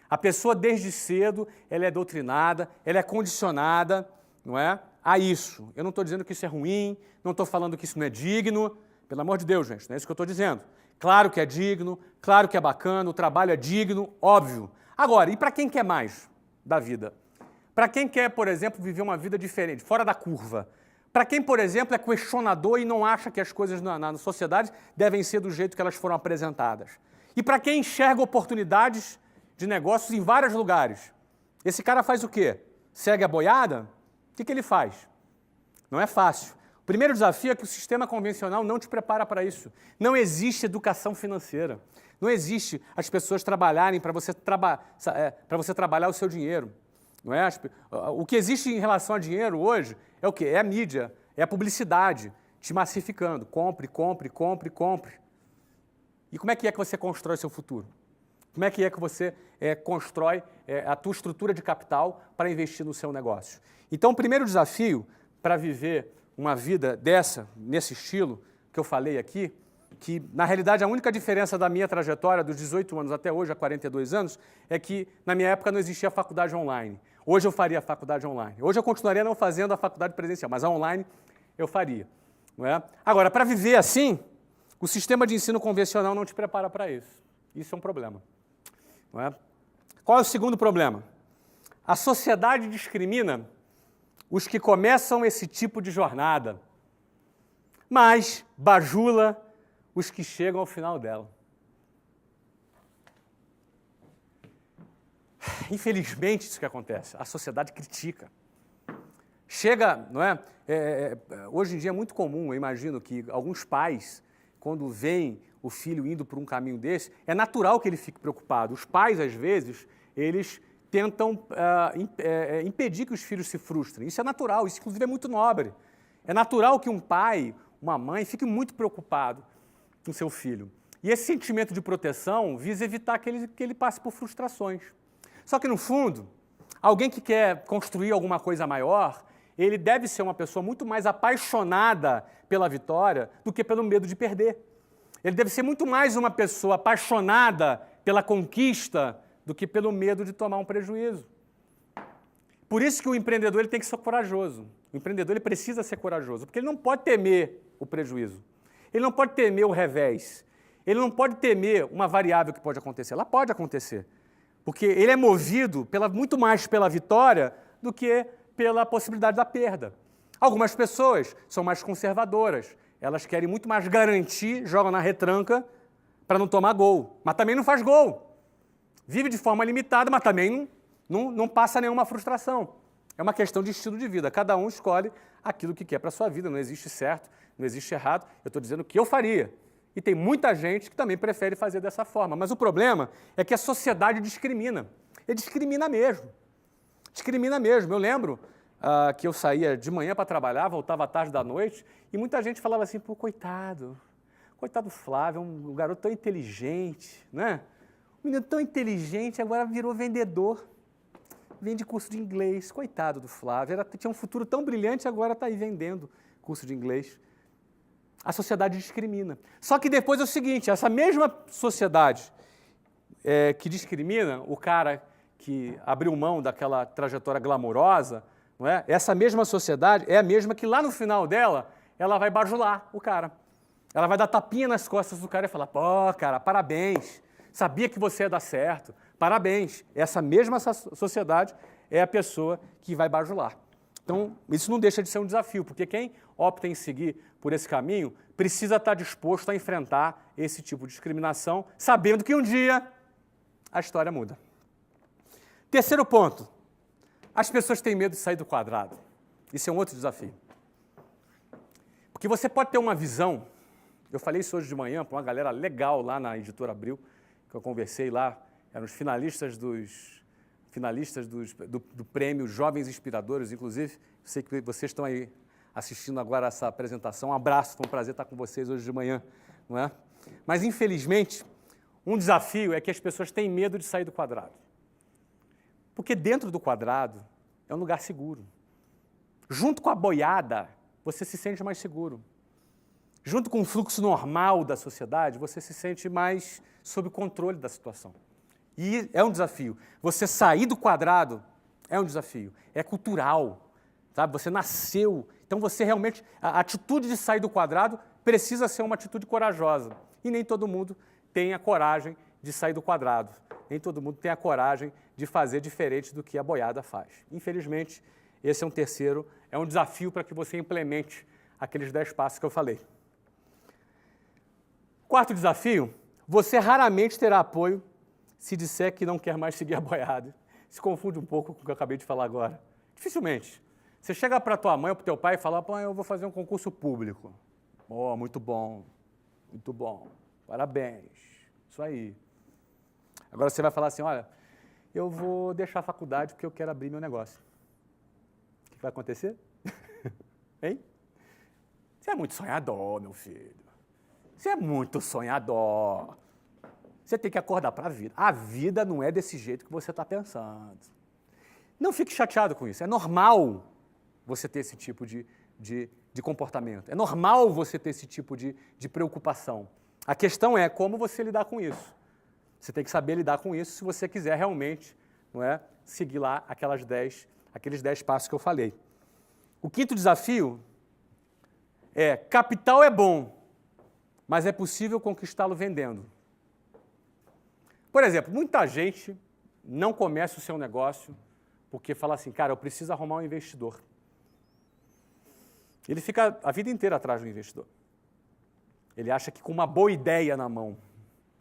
A pessoa, desde cedo, ela é doutrinada, ela é condicionada, não é? A isso. Eu não estou dizendo que isso é ruim, não estou falando que isso não é digno. Pelo amor de Deus, gente, não é isso que eu estou dizendo. Claro que é digno, claro que é bacana, o trabalho é digno, óbvio. Agora, e para quem quer mais da vida? Para quem quer, por exemplo, viver uma vida diferente, fora da curva? Para quem, por exemplo, é questionador e não acha que as coisas na sociedade devem ser do jeito que elas foram apresentadas? E para quem enxerga oportunidades de negócios em vários lugares? Esse cara faz o quê? Segue a boiada? O que ele faz? Não é fácil. O primeiro desafio é que o sistema convencional não te prepara para isso. Não existe educação financeira. Não existe as pessoas trabalharem para você trabalhar o seu dinheiro. Não é? O que existe em relação a dinheiro hoje é o quê? É a mídia, é a publicidade te massificando. Compre, compre, compre, compre. E como é que você constrói seu futuro? Como é que você constrói a tua estrutura de capital para investir no seu negócio? Então, o primeiro desafio para viver uma vida nesse estilo que eu falei aqui, que, na realidade, a única diferença da minha trajetória dos 18 anos até hoje, a 42 anos, é que, na minha época, não existia faculdade online. Hoje eu faria a faculdade online. Hoje eu continuaria não fazendo a faculdade presencial, mas a online eu faria. Não é? Agora, para viver assim, o sistema de ensino convencional não te prepara para isso. Isso é um problema. Não é? Qual é o segundo problema? A sociedade discrimina os que começam esse tipo de jornada, mas bajula os que chegam ao final dela. Infelizmente, isso que acontece. A sociedade critica. Chega, não é? Hoje em dia é muito comum, eu imagino, que alguns pais, quando veem o filho indo por um caminho desse, é natural que ele fique preocupado. Os pais, às vezes, eles tentam impedir que os filhos se frustrem. Isso é natural, isso inclusive é muito nobre. É natural que um pai, uma mãe, fique muito preocupado com seu filho. E esse sentimento de proteção visa evitar que ele passe por frustrações. Só que, no fundo, alguém que quer construir alguma coisa maior, ele deve ser uma pessoa muito mais apaixonada pela vitória do que pelo medo de perder. Ele deve ser muito mais uma pessoa apaixonada pela conquista do que pelo medo de tomar um prejuízo. Por isso que o empreendedor ele tem que ser corajoso. O empreendedor ele precisa ser corajoso, porque ele não pode temer o prejuízo. Ele não pode temer o revés. Ele não pode temer uma variável que pode acontecer. Ela pode acontecer. Porque ele é movido muito mais pela vitória do que pela possibilidade da perda. Algumas pessoas são mais conservadoras. Elas querem muito mais garantir, jogam na retranca para não tomar gol. Mas também não faz gol. Vive de forma limitada, mas também não passa nenhuma frustração. É uma questão de estilo de vida. Cada um escolhe aquilo que quer para a sua vida. Não existe certo, não existe errado. Eu estou dizendo o que eu faria. E tem muita gente que também prefere fazer dessa forma. Mas o problema é que a sociedade discrimina. E discrimina mesmo. Discrimina mesmo. Eu lembro que eu saía de manhã para trabalhar, voltava à tarde da noite, e muita gente falava assim, pô, coitado do Flávio, um garoto tão inteligente, né? Um menino tão inteligente, agora virou vendedor. Vende curso de inglês. Coitado do Flávio. Tinha um futuro tão brilhante, agora está aí vendendo curso de inglês. A sociedade discrimina. Só que depois é o seguinte, essa mesma sociedade que discrimina o cara que abriu mão daquela trajetória glamourosa, não é? Essa mesma sociedade é a mesma que lá no final dela, ela vai bajular o cara. Ela vai dar tapinha nas costas do cara e falar, pô, cara, parabéns, sabia que você ia dar certo, parabéns. Essa mesma sociedade é a pessoa que vai bajular. Então, isso não deixa de ser um desafio, porque quem opta em seguir por esse caminho precisa estar disposto a enfrentar esse tipo de discriminação, sabendo que um dia a história muda. Terceiro ponto, as pessoas têm medo de sair do quadrado. Isso é um outro desafio. Porque você pode ter uma visão, eu falei isso hoje de manhã para uma galera legal lá na Editora Abril, que eu conversei lá, eram os finalistas do prêmio Jovens Inspiradores, inclusive, sei que vocês estão aí assistindo agora essa apresentação, um abraço, foi um prazer estar com vocês hoje de manhã, não é? Mas, infelizmente, um desafio é que as pessoas têm medo de sair do quadrado. Porque dentro do quadrado é um lugar seguro. Junto com a boiada, você se sente mais seguro. Junto com o fluxo normal da sociedade, você se sente mais sob controle da situação. E é um desafio. Você sair do quadrado é um desafio. É cultural, sabe? Você nasceu. Então, você realmente... A atitude de sair do quadrado precisa ser uma atitude corajosa. E nem todo mundo tem a coragem de sair do quadrado. Nem todo mundo tem a coragem de fazer diferente do que a boiada faz. Infelizmente, esse é um desafio para que você implemente aqueles 10 passos que eu falei. Quarto desafio, você raramente terá apoio se disser que não quer mais seguir a boiada. Se confunde um pouco com o que eu acabei de falar agora. Dificilmente. Você chega para a tua mãe ou para o teu pai e fala, pô, eu vou fazer um concurso público. Oh, muito bom, parabéns, isso aí. Agora você vai falar assim, olha, eu vou deixar a faculdade porque eu quero abrir meu negócio. O que vai acontecer? Hein? Você é muito sonhador, meu filho. Você é muito sonhador. Você tem que acordar para a vida. A vida não é desse jeito que você está pensando. Não fique chateado com isso. É normal você ter esse tipo de comportamento. É normal você ter esse tipo de preocupação. A questão é como você lidar com isso. Você tem que saber lidar com isso se você quiser realmente, não é, seguir lá aqueles 10 passos que eu falei. O quinto desafio capital é bom, mas é possível conquistá-lo vendendo. Por exemplo, muita gente não começa o seu negócio porque fala assim, cara, eu preciso arrumar um investidor. Ele fica a vida inteira atrás do investidor. Ele acha que com uma boa ideia na mão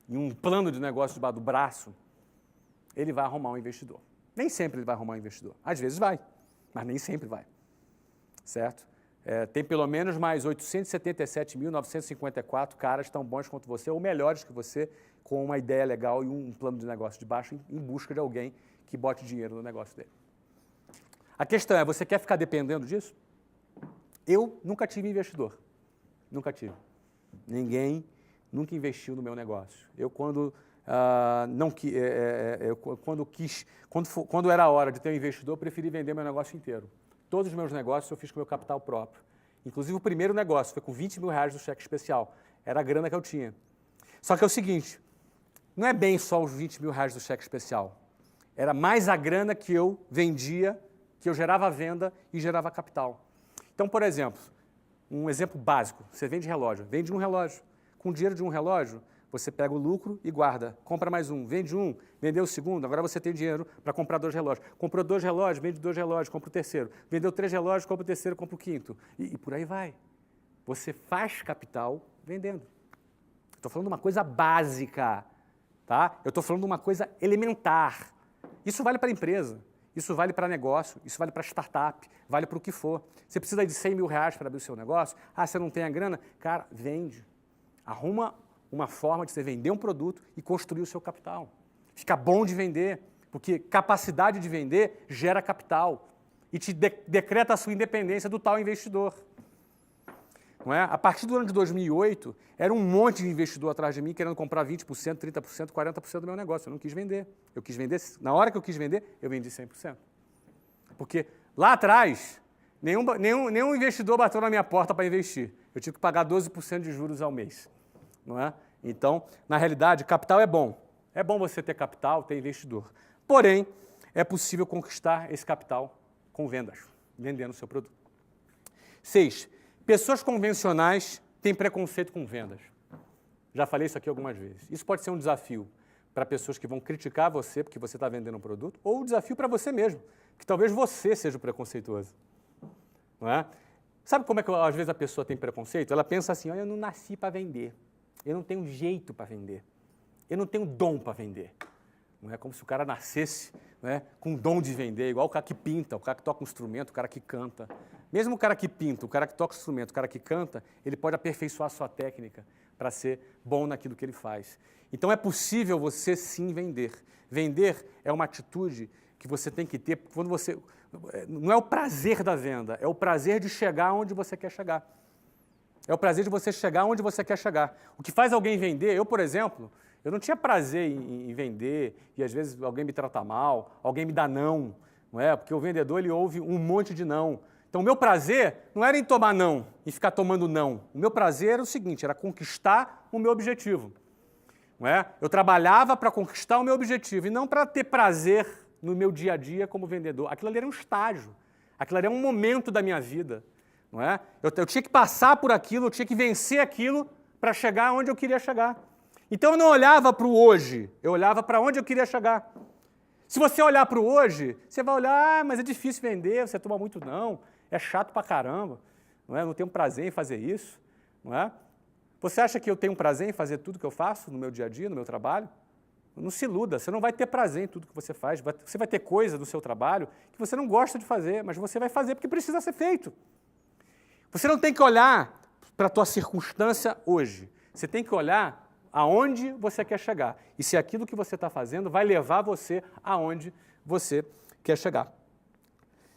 e um plano de negócio debaixo do braço, ele vai arrumar um investidor. Nem sempre ele vai arrumar um investidor. Às vezes vai, mas nem sempre vai. Certo? Tem pelo menos mais 877.954 caras tão bons quanto você, ou melhores que você, com uma ideia legal e um plano de negócio de baixo em busca de alguém que bote dinheiro no negócio dele. A questão é, você quer ficar dependendo disso? Eu nunca tive investidor. Nunca tive. Ninguém nunca investiu no meu negócio. Eu, quando quando era a hora de ter um investidor, eu preferi vender meu negócio inteiro. Todos os meus negócios eu fiz com meu capital próprio. Inclusive o primeiro negócio foi com R$20 mil do cheque especial. Era a grana que eu tinha. Só que é o seguinte, não é bem só os R$20 mil do cheque especial. Era mais a grana que eu vendia, que eu gerava venda e gerava capital. Então, por exemplo, um exemplo básico, você vende relógio, vende um relógio. Com o dinheiro de um relógio, você pega o lucro e guarda. Compra mais um, vende um, vendeu o segundo, agora você tem dinheiro para comprar 2 relógios. Comprou 2 relógios, vende 2 relógios, compra o terceiro. Vendeu 3 relógios, compra o terceiro, compra o quinto. E por aí vai. Você faz capital vendendo. Estou falando de uma coisa básica, tá? Eu estou falando de uma coisa elementar. Isso vale para a empresa, isso vale para negócio, isso vale para startup, vale para o que for. Você precisa de R$100 mil para abrir o seu negócio? Ah, você não tem a grana? Cara, vende. Arruma uma forma de você vender um produto e construir o seu capital. Fica bom de vender, porque capacidade de vender gera capital e te decreta a sua independência do tal investidor. Não é? A partir do ano de 2008, era um monte de investidor atrás de mim querendo comprar 20%, 30%, 40% do meu negócio. Eu não quis vender. Eu quis vender, na hora que eu quis vender, eu vendi 100%. Porque lá atrás, nenhum investidor bateu na minha porta para investir. Eu tive que pagar 12% de juros ao mês. Não é? Então, na realidade, capital é bom. É bom você ter capital, ter investidor. Porém, é possível conquistar esse capital com vendas, vendendo o seu produto. 6. Pessoas convencionais têm preconceito com vendas. Já falei isso aqui algumas vezes. Isso pode ser um desafio para pessoas que vão criticar você porque você está vendendo um produto, ou um desafio para você mesmo, que talvez você seja o preconceituoso. Não é? Sabe como é que às vezes a pessoa tem preconceito? Ela pensa assim, olha, eu não nasci para vender. Eu não tenho jeito para vender. Eu não tenho dom para vender. Não é como se o cara nascesse, né, com dom de vender, igual o cara que pinta, o cara que toca um instrumento, o cara que canta. Mesmo o cara que pinta, o cara que toca o instrumento, o cara que canta, ele pode aperfeiçoar a sua técnica para ser bom naquilo que ele faz. Então é possível você sim vender. Vender é uma atitude que você tem que ter quando você... Não é o prazer da venda, é o prazer de chegar onde você quer chegar. É o prazer de você chegar onde você quer chegar. O que faz alguém vender, eu, por exemplo, eu não tinha prazer em vender e às vezes alguém me trata mal, alguém me dá não é? Porque o vendedor ele ouve um monte de não. Então o meu prazer não era em tomar não, em ficar tomando não. O meu prazer era o seguinte, era conquistar o meu objetivo. Não é? Eu trabalhava para conquistar o meu objetivo e não para ter prazer no meu dia a dia como vendedor. Aquilo ali era um estágio, aquilo ali era um momento da minha vida. Não é? Eu tinha que passar por aquilo, eu tinha que vencer aquilo para chegar onde eu queria chegar. Então eu não olhava para o hoje, eu olhava para onde eu queria chegar. Se você olhar para o hoje, você vai olhar, mas é difícil vender, você toma muito não, é chato pra caramba, não é? Eu não tenho prazer em fazer isso. Não é? Você acha que eu tenho prazer em fazer tudo que eu faço no meu dia a dia, no meu trabalho? Não se iluda, você não vai ter prazer em tudo que você faz, você vai ter coisa do seu trabalho que você não gosta de fazer, mas você vai fazer porque precisa ser feito. Você não tem que olhar para a tua circunstância hoje. Você tem que olhar aonde você quer chegar. E se aquilo que você está fazendo vai levar você aonde você quer chegar.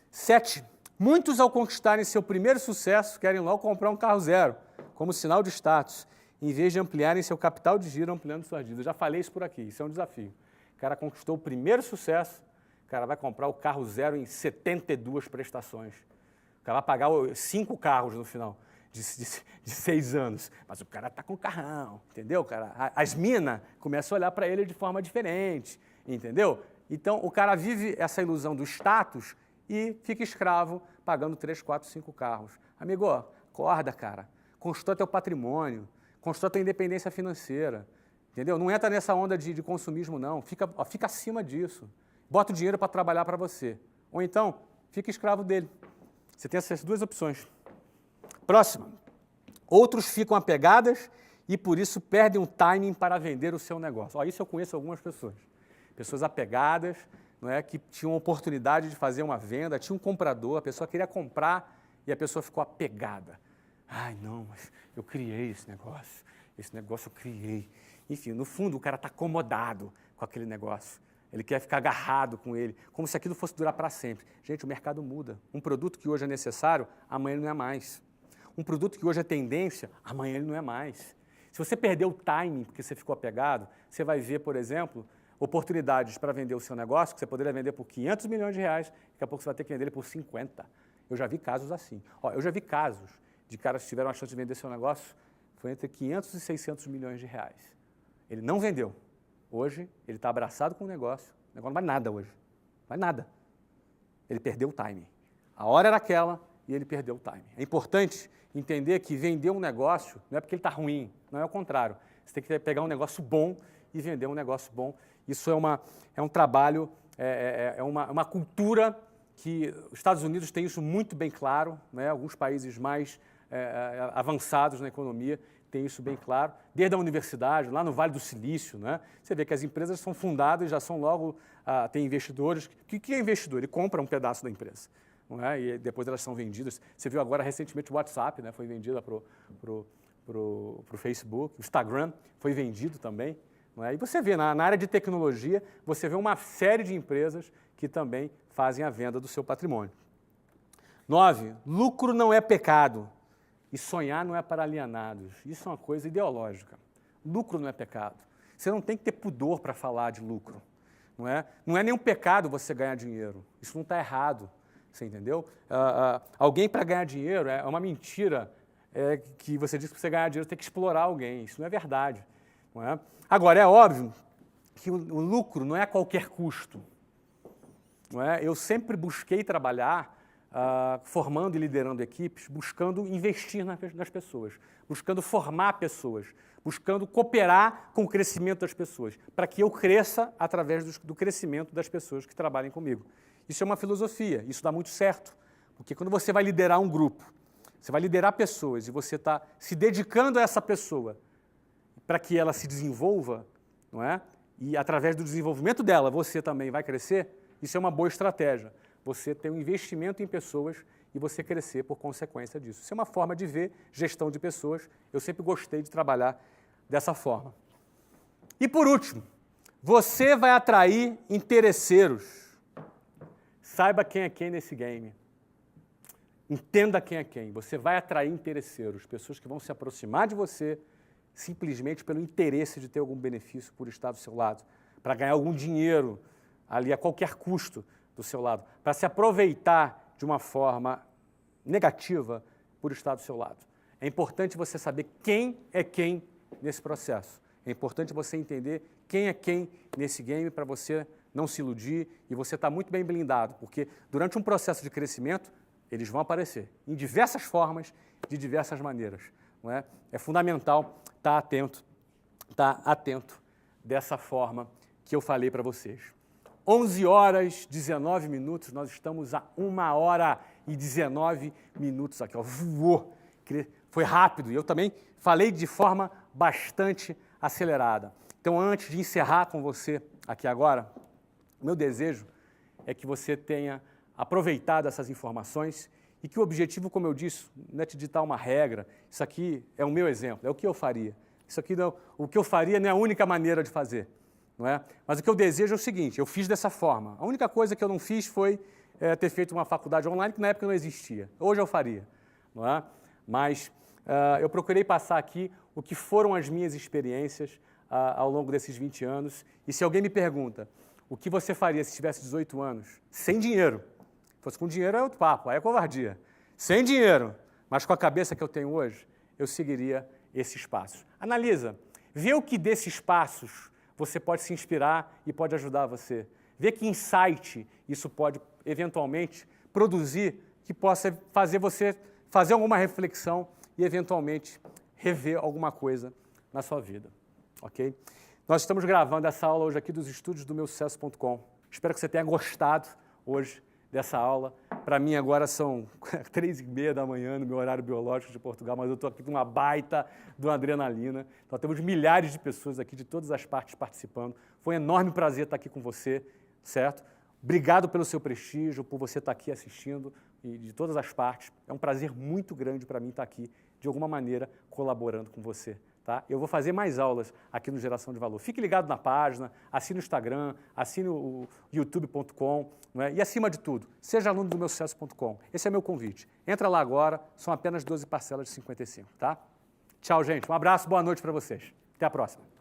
7. Muitos, ao conquistarem seu primeiro sucesso, querem logo comprar um carro zero, como sinal de status, em vez de ampliarem seu capital de giro, ampliando suas dívidas. Eu já falei isso por aqui, isso é um desafio. O cara conquistou o primeiro sucesso, o cara vai comprar o carro zero em 72 prestações. O cara vai pagar 5 carros no final de 6 anos. Mas o cara está com carrão, entendeu? Cara, as minas começam a olhar para ele de forma diferente, entendeu? Então, o cara vive essa ilusão do status e fica escravo pagando 3, 4, 5 carros. Amigo, Acorda, cara. Constrói teu patrimônio, constrói tua independência financeira, entendeu? Não entra nessa onda de consumismo, não. Fica acima disso. Bota o dinheiro para trabalhar para você. Ou então, fica escravo dele. Você tem essas duas opções. Próxima. Outros ficam apegadas e, por isso, perdem o timing para vender o seu negócio. Isso eu conheço algumas pessoas. Pessoas apegadas, não é, que tinham a oportunidade de fazer uma venda, tinha um comprador, a pessoa queria comprar e a pessoa ficou apegada. Ai, não, mas eu criei esse negócio eu criei. Enfim, no fundo, o cara está acomodado com aquele negócio. Ele quer ficar agarrado com ele, como se aquilo fosse durar para sempre. Gente, o mercado muda. Um produto que hoje é necessário, amanhã ele não é mais. Um produto que hoje é tendência, amanhã ele não é mais. Se você perder o timing porque você ficou apegado, você vai ver, por exemplo, oportunidades para vender o seu negócio, que você poderia vender por 500 milhões de reais, daqui a pouco você vai ter que vender ele por 50. Eu já vi casos assim. Eu já vi casos de caras que tiveram a chance de vender seu negócio, foi entre 500 e 600 milhões de reais. Ele não vendeu. Hoje, ele está abraçado com o negócio não vale nada hoje. Não vale nada. Ele perdeu o timing. A hora era aquela e ele perdeu o timing. É importante entender que vender um negócio não é porque ele está ruim, não é o contrário. Você tem que pegar um negócio bom e vender um negócio bom. Isso é um trabalho, é uma cultura que os Estados Unidos têm isso muito bem claro, né? Alguns países mais avançados na economia têm isso bem claro, desde a universidade, lá no Vale do Silício, né? Você vê que as empresas são fundadas e já são logo, tem investidores. O que é investidor? Ele compra um pedaço da empresa, não é? E depois elas são vendidas. Você viu agora recentemente o WhatsApp, né? Foi vendida para o Facebook, o Instagram foi vendido também. Não é? E você vê, na área de tecnologia, você vê uma série de empresas que também fazem a venda do seu patrimônio. 9. Lucro não é pecado e sonhar não é para alienados. Isso é uma coisa ideológica. Lucro não é pecado. Você não tem que ter pudor para falar de lucro. Não é nenhum pecado você ganhar dinheiro. Isso não está errado. Você entendeu? Alguém para ganhar dinheiro é uma mentira que você diz que você ganhar dinheiro tem que explorar alguém. Isso não é verdade. Não é? Agora, é óbvio que o lucro não é a qualquer custo. Não é? Eu sempre busquei trabalhar formando e liderando equipes, buscando investir nas pessoas, buscando formar pessoas, buscando cooperar com o crescimento das pessoas, para que eu cresça através do crescimento das pessoas que trabalhem comigo. Isso é uma filosofia, isso dá muito certo, porque quando você vai liderar um grupo, você vai liderar pessoas e você está se dedicando a essa pessoa para que ela se desenvolva, não é? E através do desenvolvimento dela você também vai crescer, isso é uma boa estratégia. Você ter um investimento em pessoas e você crescer por consequência disso. Isso é uma forma de ver gestão de pessoas. Eu sempre gostei de trabalhar dessa forma. E por último, você vai atrair interesseiros. Saiba quem é quem nesse game. Entenda quem é quem. Você vai atrair interesseiros, pessoas que vão se aproximar de você simplesmente pelo interesse de ter algum benefício por estar do seu lado, para ganhar algum dinheiro ali a qualquer custo do seu lado, para se aproveitar de uma forma negativa por estar do seu lado. É importante você saber quem é quem nesse processo. É importante você entender quem é quem nesse game para você não se iludir e você estar muito bem blindado, porque durante um processo de crescimento, eles vão aparecer em diversas formas, de diversas maneiras. Não é? É fundamental estar atento dessa forma que eu falei para vocês. 11 horas, 19 minutos, nós estamos a 1 hora e 19 minutos aqui, ó, voou, foi rápido, e eu também falei de forma bastante acelerada. Então, antes de encerrar com você aqui agora, meu desejo é que você tenha aproveitado essas informações e que o objetivo, como eu disse, não é te ditar uma regra, isso aqui é o meu exemplo, é o que eu faria. Isso aqui não, o que eu faria não é a única maneira de fazer. Não é? Mas o que eu desejo é o seguinte, eu fiz dessa forma. A única coisa que eu não fiz foi ter feito uma faculdade online, que na época não existia. Hoje eu faria. Não é? Mas eu procurei passar aqui o que foram as minhas experiências ao longo desses 20 anos. E se alguém me pergunta o que você faria se tivesse 18 anos, sem dinheiro, se fosse com dinheiro é outro papo, aí é covardia. Sem dinheiro, mas com a cabeça que eu tenho hoje, eu seguiria esses passos. Analisa, vê o que desses passos você pode se inspirar e pode ajudar você. Vê que insight isso pode, eventualmente, produzir que possa fazer você fazer alguma reflexão e, eventualmente, rever alguma coisa na sua vida, ok? Nós estamos gravando essa aula hoje aqui dos estúdios do meusucesso.com. Espero que você tenha gostado hoje dessa aula. Para mim agora são 3h30 da manhã no meu horário biológico de Portugal, mas eu estou aqui com uma baita de uma adrenalina. Então temos milhares de pessoas aqui de todas as partes participando. Foi um enorme prazer estar aqui com você, certo? Obrigado pelo seu prestígio, por você estar aqui assistindo e de todas as partes. É um prazer muito grande para mim estar aqui, de alguma maneira, colaborando com você. Tá? Eu vou fazer mais aulas aqui no Geração de Valor. Fique ligado na página, assine o Instagram, assine o youtube.com, né? E, acima de tudo, seja aluno do meusucesso.com. Esse é meu convite. Entra lá agora, são apenas 12 parcelas de 55, tá? Tchau, gente. Um abraço, boa noite para vocês. Até a próxima.